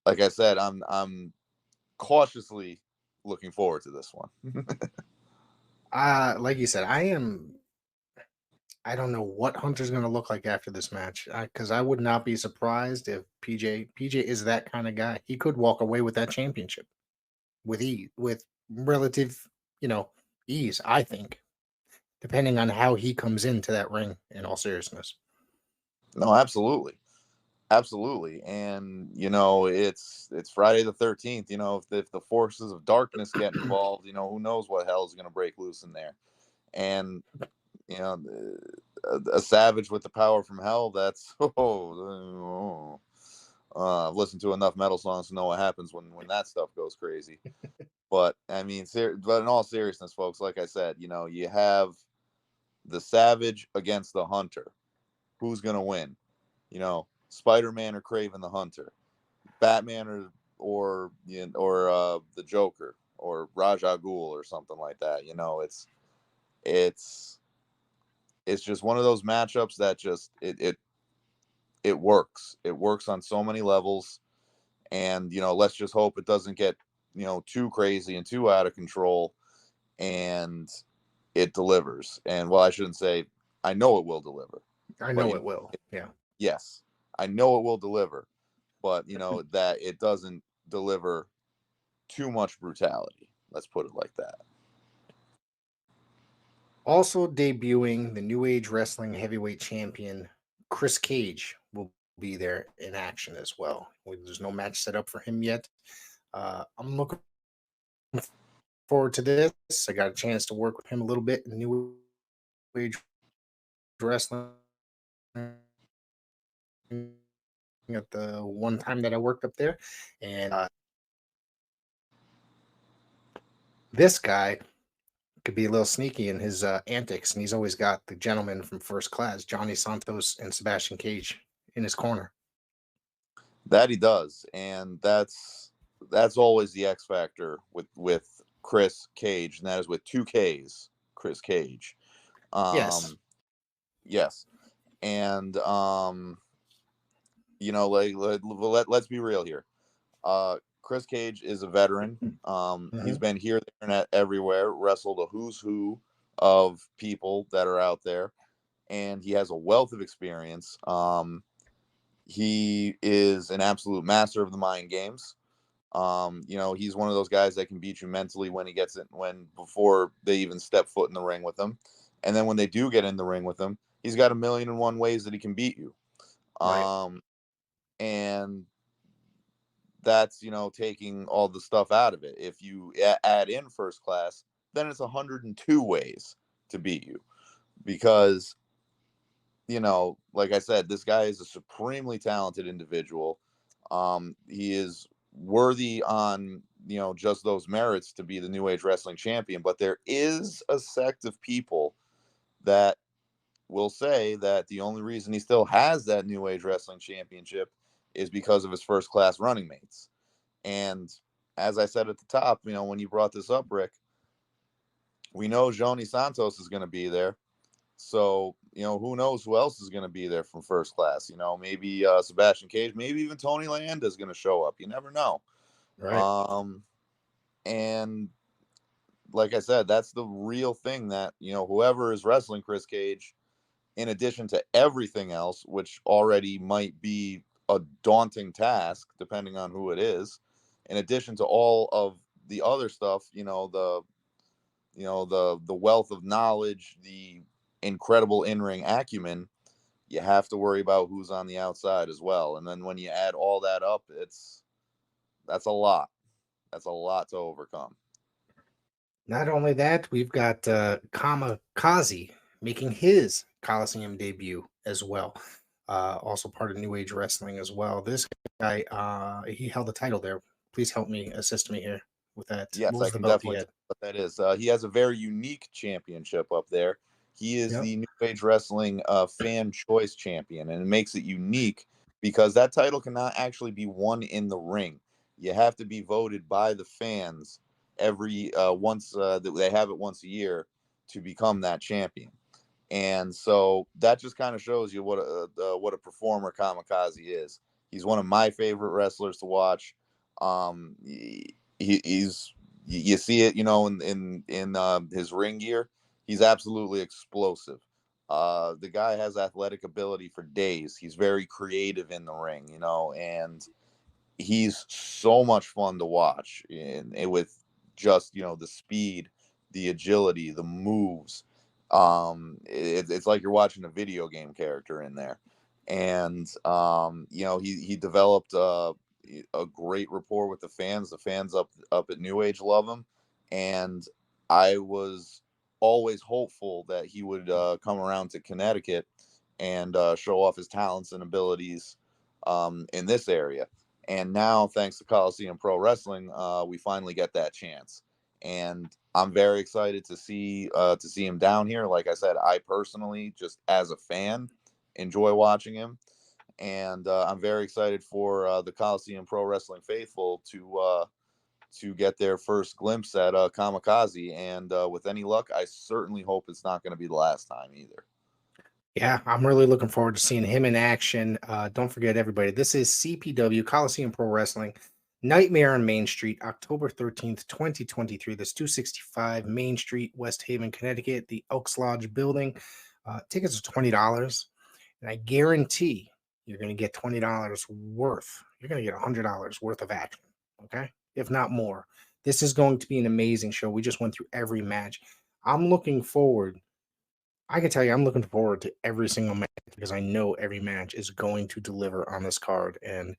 like I said, I'm cautiously looking forward to this one. Like you said, I don't know what Hunter's going to look like after this match, because I would not be surprised if PJ is that kind of guy. He could walk away with that championship with relative, ease, I think, depending on how he comes into that ring, in all seriousness. No, absolutely. Absolutely. And, you know, it's Friday the 13th. You know, if the forces of darkness get involved, you know, who knows what hell is going to break loose in there. And, you know, a savage with the power from hell, that's, I've listened to enough metal songs to know what happens when that stuff goes crazy. But, I mean, but in all seriousness, folks, like I said, you know, you have the savage against the hunter. Who's going to win? You know, Spider-Man or Kraven the Hunter, Batman or the Joker or Ra's al Ghul or something like that. You know, it's just one of those matchups that just it works. It works on so many levels, and you know, let's just hope it doesn't get, you know, too crazy and too out of control, and it delivers. And well, I shouldn't say I know it will deliver. I But know it will. Yeah. yes, I know it will deliver, but you know that it doesn't deliver too much brutality. Let's put it like that. Also debuting the New Age Wrestling Heavyweight Champion Chris Cage will be there in action as well. There's no match set up for him yet. I'm looking forward to this. I got a chance to work with him a little bit in New Age Wrestling at the one time that I worked up there, and this guy could be a little sneaky in his antics, and he's always got the gentleman from First Class, Johnny Santos and Sebastian Cage, in his corner. That he does, and that's always the X factor with Chris Cage, and that is with two K's, Chris Cage. Yes. Yes, and you know, like let's be real here. Chris Cage is a veteran. He's been here, there, and everywhere. Wrestled a who's who of people that are out there, and he has a wealth of experience. He is an absolute master of the mind games. You know, he's one of those guys that can beat you mentally when he gets it, before they even step foot in the ring with him, and then when they do get in the ring with him, he's got 1,000,001 ways that he can beat you. Right. And that's, you know, taking all the stuff out of it. If you add in First Class, then it's 102 ways to beat you, because, you know, like I said, this guy is a supremely talented individual. He is worthy on, you know, just those merits to be the New Age Wrestling Champion. But there is a sect of people that will say that the only reason he still has that New Age Wrestling Championship is because of his First Class running mates. And as I said at the top, you know, when you brought this up, Rick, we know Johnny Santos is going to be there. So, you know, who knows who else is going to be there from First Class? You know, maybe Sebastian Cage, maybe even Tony Landa is going to show up. You never know. Right. And like I said, that's the real thing, that, you know, whoever is wrestling Chris Cage, in addition to everything else, which already might be a daunting task, depending on who it is, in addition to all of the other stuff, you know, the wealth of knowledge, the incredible in-ring acumen, you have to worry about who's on the outside as well. And then when you add all that up, that's a lot. That's a lot to overcome. Not only that, we've got Kamikaze making his Coliseum debut as well. Also part of New Age Wrestling as well. This guy, he held the title there. Please help me, assist me here with that. Yes, What was I the can belt he definitely had? tell what that is. He has a very unique championship up there. He is Yep. the New Age Wrestling Fan Choice Champion, and it makes it unique because that title cannot actually be won in the ring. You have to be voted by the fans every once they have it once a year to become that champion. And so that just kind of shows you what a performer Kamikaze is. He's one of my favorite wrestlers to watch. He's you see it, you know, in his ring gear. He's absolutely explosive. The guy has athletic ability for days. He's very creative in the ring, you know, and he's so much fun to watch. And with just, you know, the speed, the agility, the moves. It's like you're watching a video game character in there. And he developed a great rapport with the fans. The fans up at New Age love him, and I was always hopeful that he would come around to Connecticut and show off his talents and abilities in this area. And now, thanks to Coliseum Pro Wrestling, we finally get that chance. And I'm very excited to see him down here. Like I said, I personally, just as a fan, enjoy watching him, and I'm very excited for the Coliseum Pro Wrestling faithful to get their first glimpse at Kamikaze. And with any luck, I certainly hope it's not going to be the last time either. Yeah, I'm really looking forward to seeing him in action. Don't forget, everybody, this is CPW, Coliseum Pro Wrestling, Nightmare on Main Street, October 13th, 2023. That's 265 Main Street, West Haven, Connecticut, the Elks Lodge building. Tickets are $20, and I guarantee you're going to get $20 worth. You're going to get $100 worth of action, okay? If not more. This is going to be an amazing show. We just went through every match. I'm looking forward. I can tell you, I'm looking forward to every single match because I know every match is going to deliver on this card. And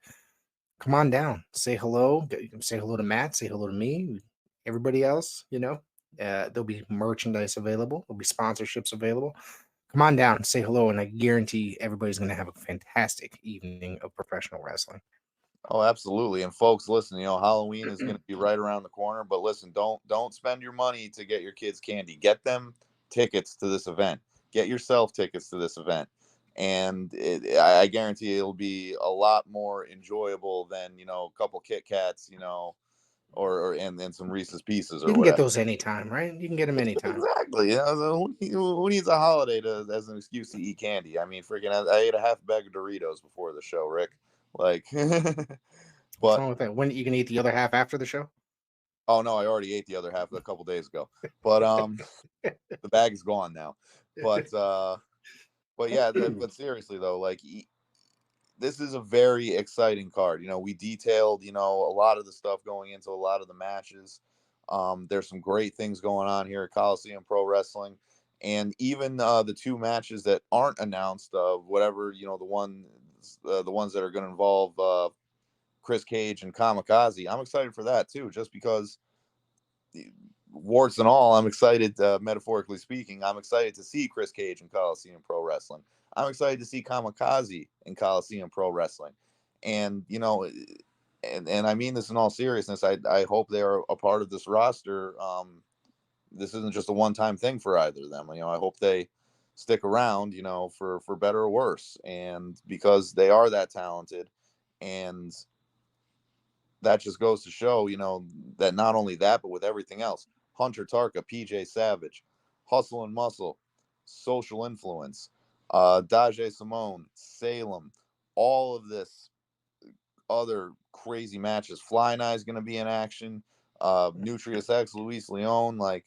come on down, say hello, say hello to Matt, say hello to me, everybody else. There'll be merchandise available, there'll be sponsorships available. Come on down, say hello, and I guarantee everybody's going to have a fantastic evening of professional wrestling. Oh, absolutely. And folks, listen, Halloween is going to be right around the corner, but listen, don't spend your money to get your kids candy. Get them tickets to this event. Get yourself tickets to this event. And I guarantee it'll be a lot more enjoyable than, a couple Kit Kats, and some Reese's Pieces or You can whatever. get those anytime, right? You can get them anytime. Exactly. So who needs a holiday as an excuse to eat candy? I mean, freaking, I ate a half bag of Doritos before the show, Rick. Like, What's but wrong with that? When you can eat the other half after the show? oh no, I already ate the other half a couple days ago. But the bag is gone now. But yeah, but seriously though, like this is a very exciting card. We detailed, a lot of the stuff going into a lot of the matches. There's some great things going on here at Coliseum Pro Wrestling. And even the two matches that aren't announced, whatever, the ones that are going to involve Chris Cage and Kamikaze, I'm excited for that too, just because, warts and all, I'm excited, metaphorically speaking, I'm excited to see Chris Cage in Coliseum Pro Wrestling. I'm excited to see Kamikaze in Coliseum Pro Wrestling. And, and I mean this in all seriousness, I hope they're a part of this roster. This isn't just a one-time thing for either of them. I hope they stick around, for better or worse. And because they are that talented, and that just goes to show, that not only that, but with everything else, Hunter Tarka, PJ Savage, Hustle and Muscle, Social Influence, Dajae Simone, Salem, all of this other crazy matches. Fly Nye is going to be in action. Nutrius X, Luis Leon, like,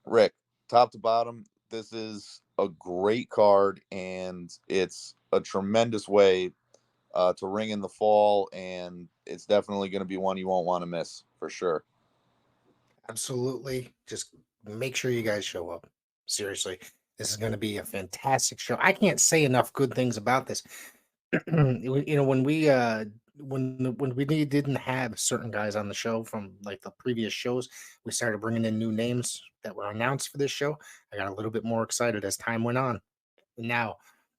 Rick, top to bottom, this is a great card, and it's a tremendous way to ring in the fall, and it's definitely going to be one you won't want to miss for sure. Absolutely. Just make sure you guys show up. Seriously, this is going to be a fantastic show. I can't say enough good things about this. When we didn't have certain guys on the show from like the previous shows, we started bringing in new names that were announced for this show. I got a little bit more excited as time went on. Now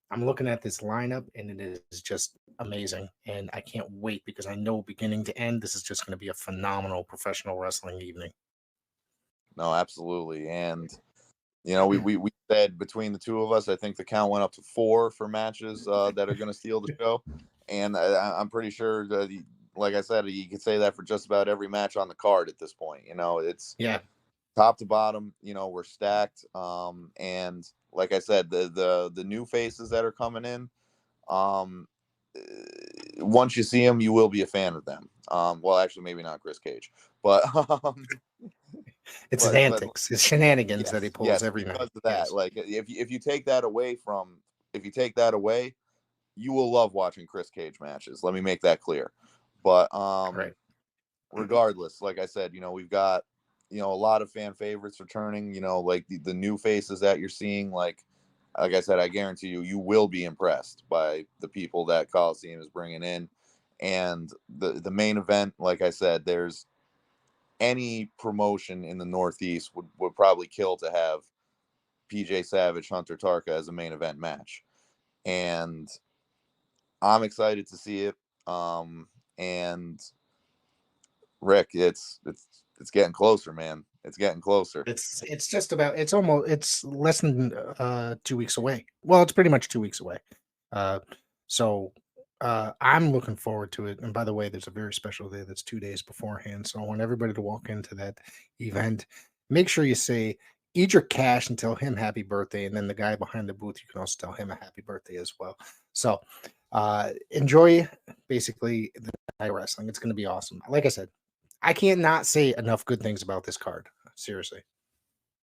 I'm looking at this lineup, and it is just amazing, and I can't wait because I know beginning to end, this is just going to be a phenomenal professional wrestling evening. No, absolutely. And we said between the two of us, I think the count went up to 4 for matches that are going to steal the show. And I'm pretty sure that, like I said, you could say that for just about every match on the card at this point. It's top to bottom. We're stacked. And like I said, the new faces that are coming in, once you see them, you will be a fan of them. Well, actually, maybe not Chris Cage, but it's his antics, his shenanigans that he pulls every because night. of that. Like if you take that away, you will love watching Chris Cage matches. Let me make that clear. But regardless, like I said, we've got a lot of fan favorites returning. Like the new faces that you're seeing, like like I said, I guarantee you will be impressed by the people that Coliseum is bringing in. And the main event, like I said, there's any promotion in the Northeast would probably kill to have PJ Savage, Hunter Tarka as a main event match. And I'm excited to see it. And Rick, it's getting closer, man. It's getting closer. It's just about it's less than 2 weeks away. Well, it's pretty much 2 weeks away. So I'm looking forward to it. And by the way, there's a very special day that's 2 days beforehand. So I want everybody to walk into that event. Make sure you say Edric Cash and tell him happy birthday. And then the guy behind the booth, you can also tell him a happy birthday as well. So enjoy basically the night wrestling. It's going to be awesome. Like I said, I can't not say enough good things about this card. Seriously.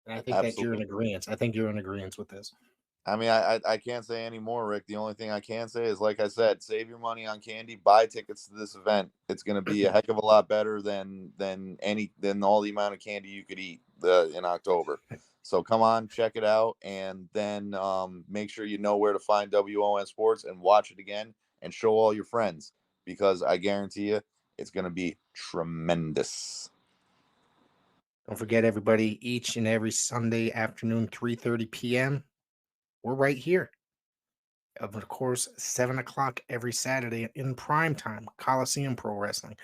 And I think that you're in agreement. I think you're in agreement with this. I mean, I can't say any more, Rick. The only thing I can say is, like I said, save your money on candy, buy tickets to this event. It's going to be a heck of a lot better than all the amount of candy you could eat in October. So come on, check it out, and then make sure you know where to find W.O.N Sports and watch it again and show all your friends, because I guarantee you it's going to be tremendous. Don't forget, everybody, each and every Sunday afternoon, 3:30 p.m., we're right here. Of course, 7 o'clock every Saturday in prime time, Coliseum Pro Wrestling.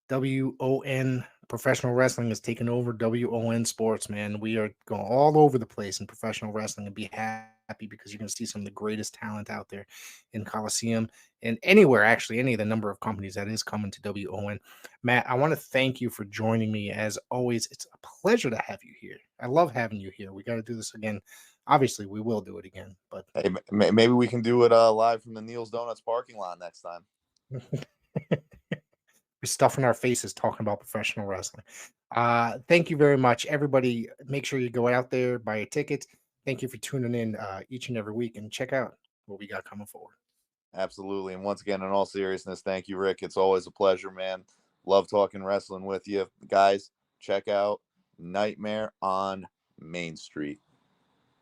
W.O.N Professional Wrestling has taken over W.O.N Sports, man. We are going all over the place in professional wrestling, and be happy because you're going to see some of the greatest talent out there in Coliseum and anywhere, actually, any of the number of companies that is coming to W.O.N. Matt, I want to thank you for joining me. As always, it's a pleasure to have you here. I love having you here. We got to do this again. Obviously, we will do it again, but hey, maybe we can do it live from the Neil's Donuts parking lot next time. We're stuffing our faces talking about professional wrestling. Thank you very much, everybody. Make sure you go out there, buy a ticket. Thank you for tuning in each and every week, and check out what we got coming forward. Absolutely. And once again, in all seriousness, thank you, Rick. It's always a pleasure, man. Love talking wrestling with you. Guys, check out Nightmare on Main Street.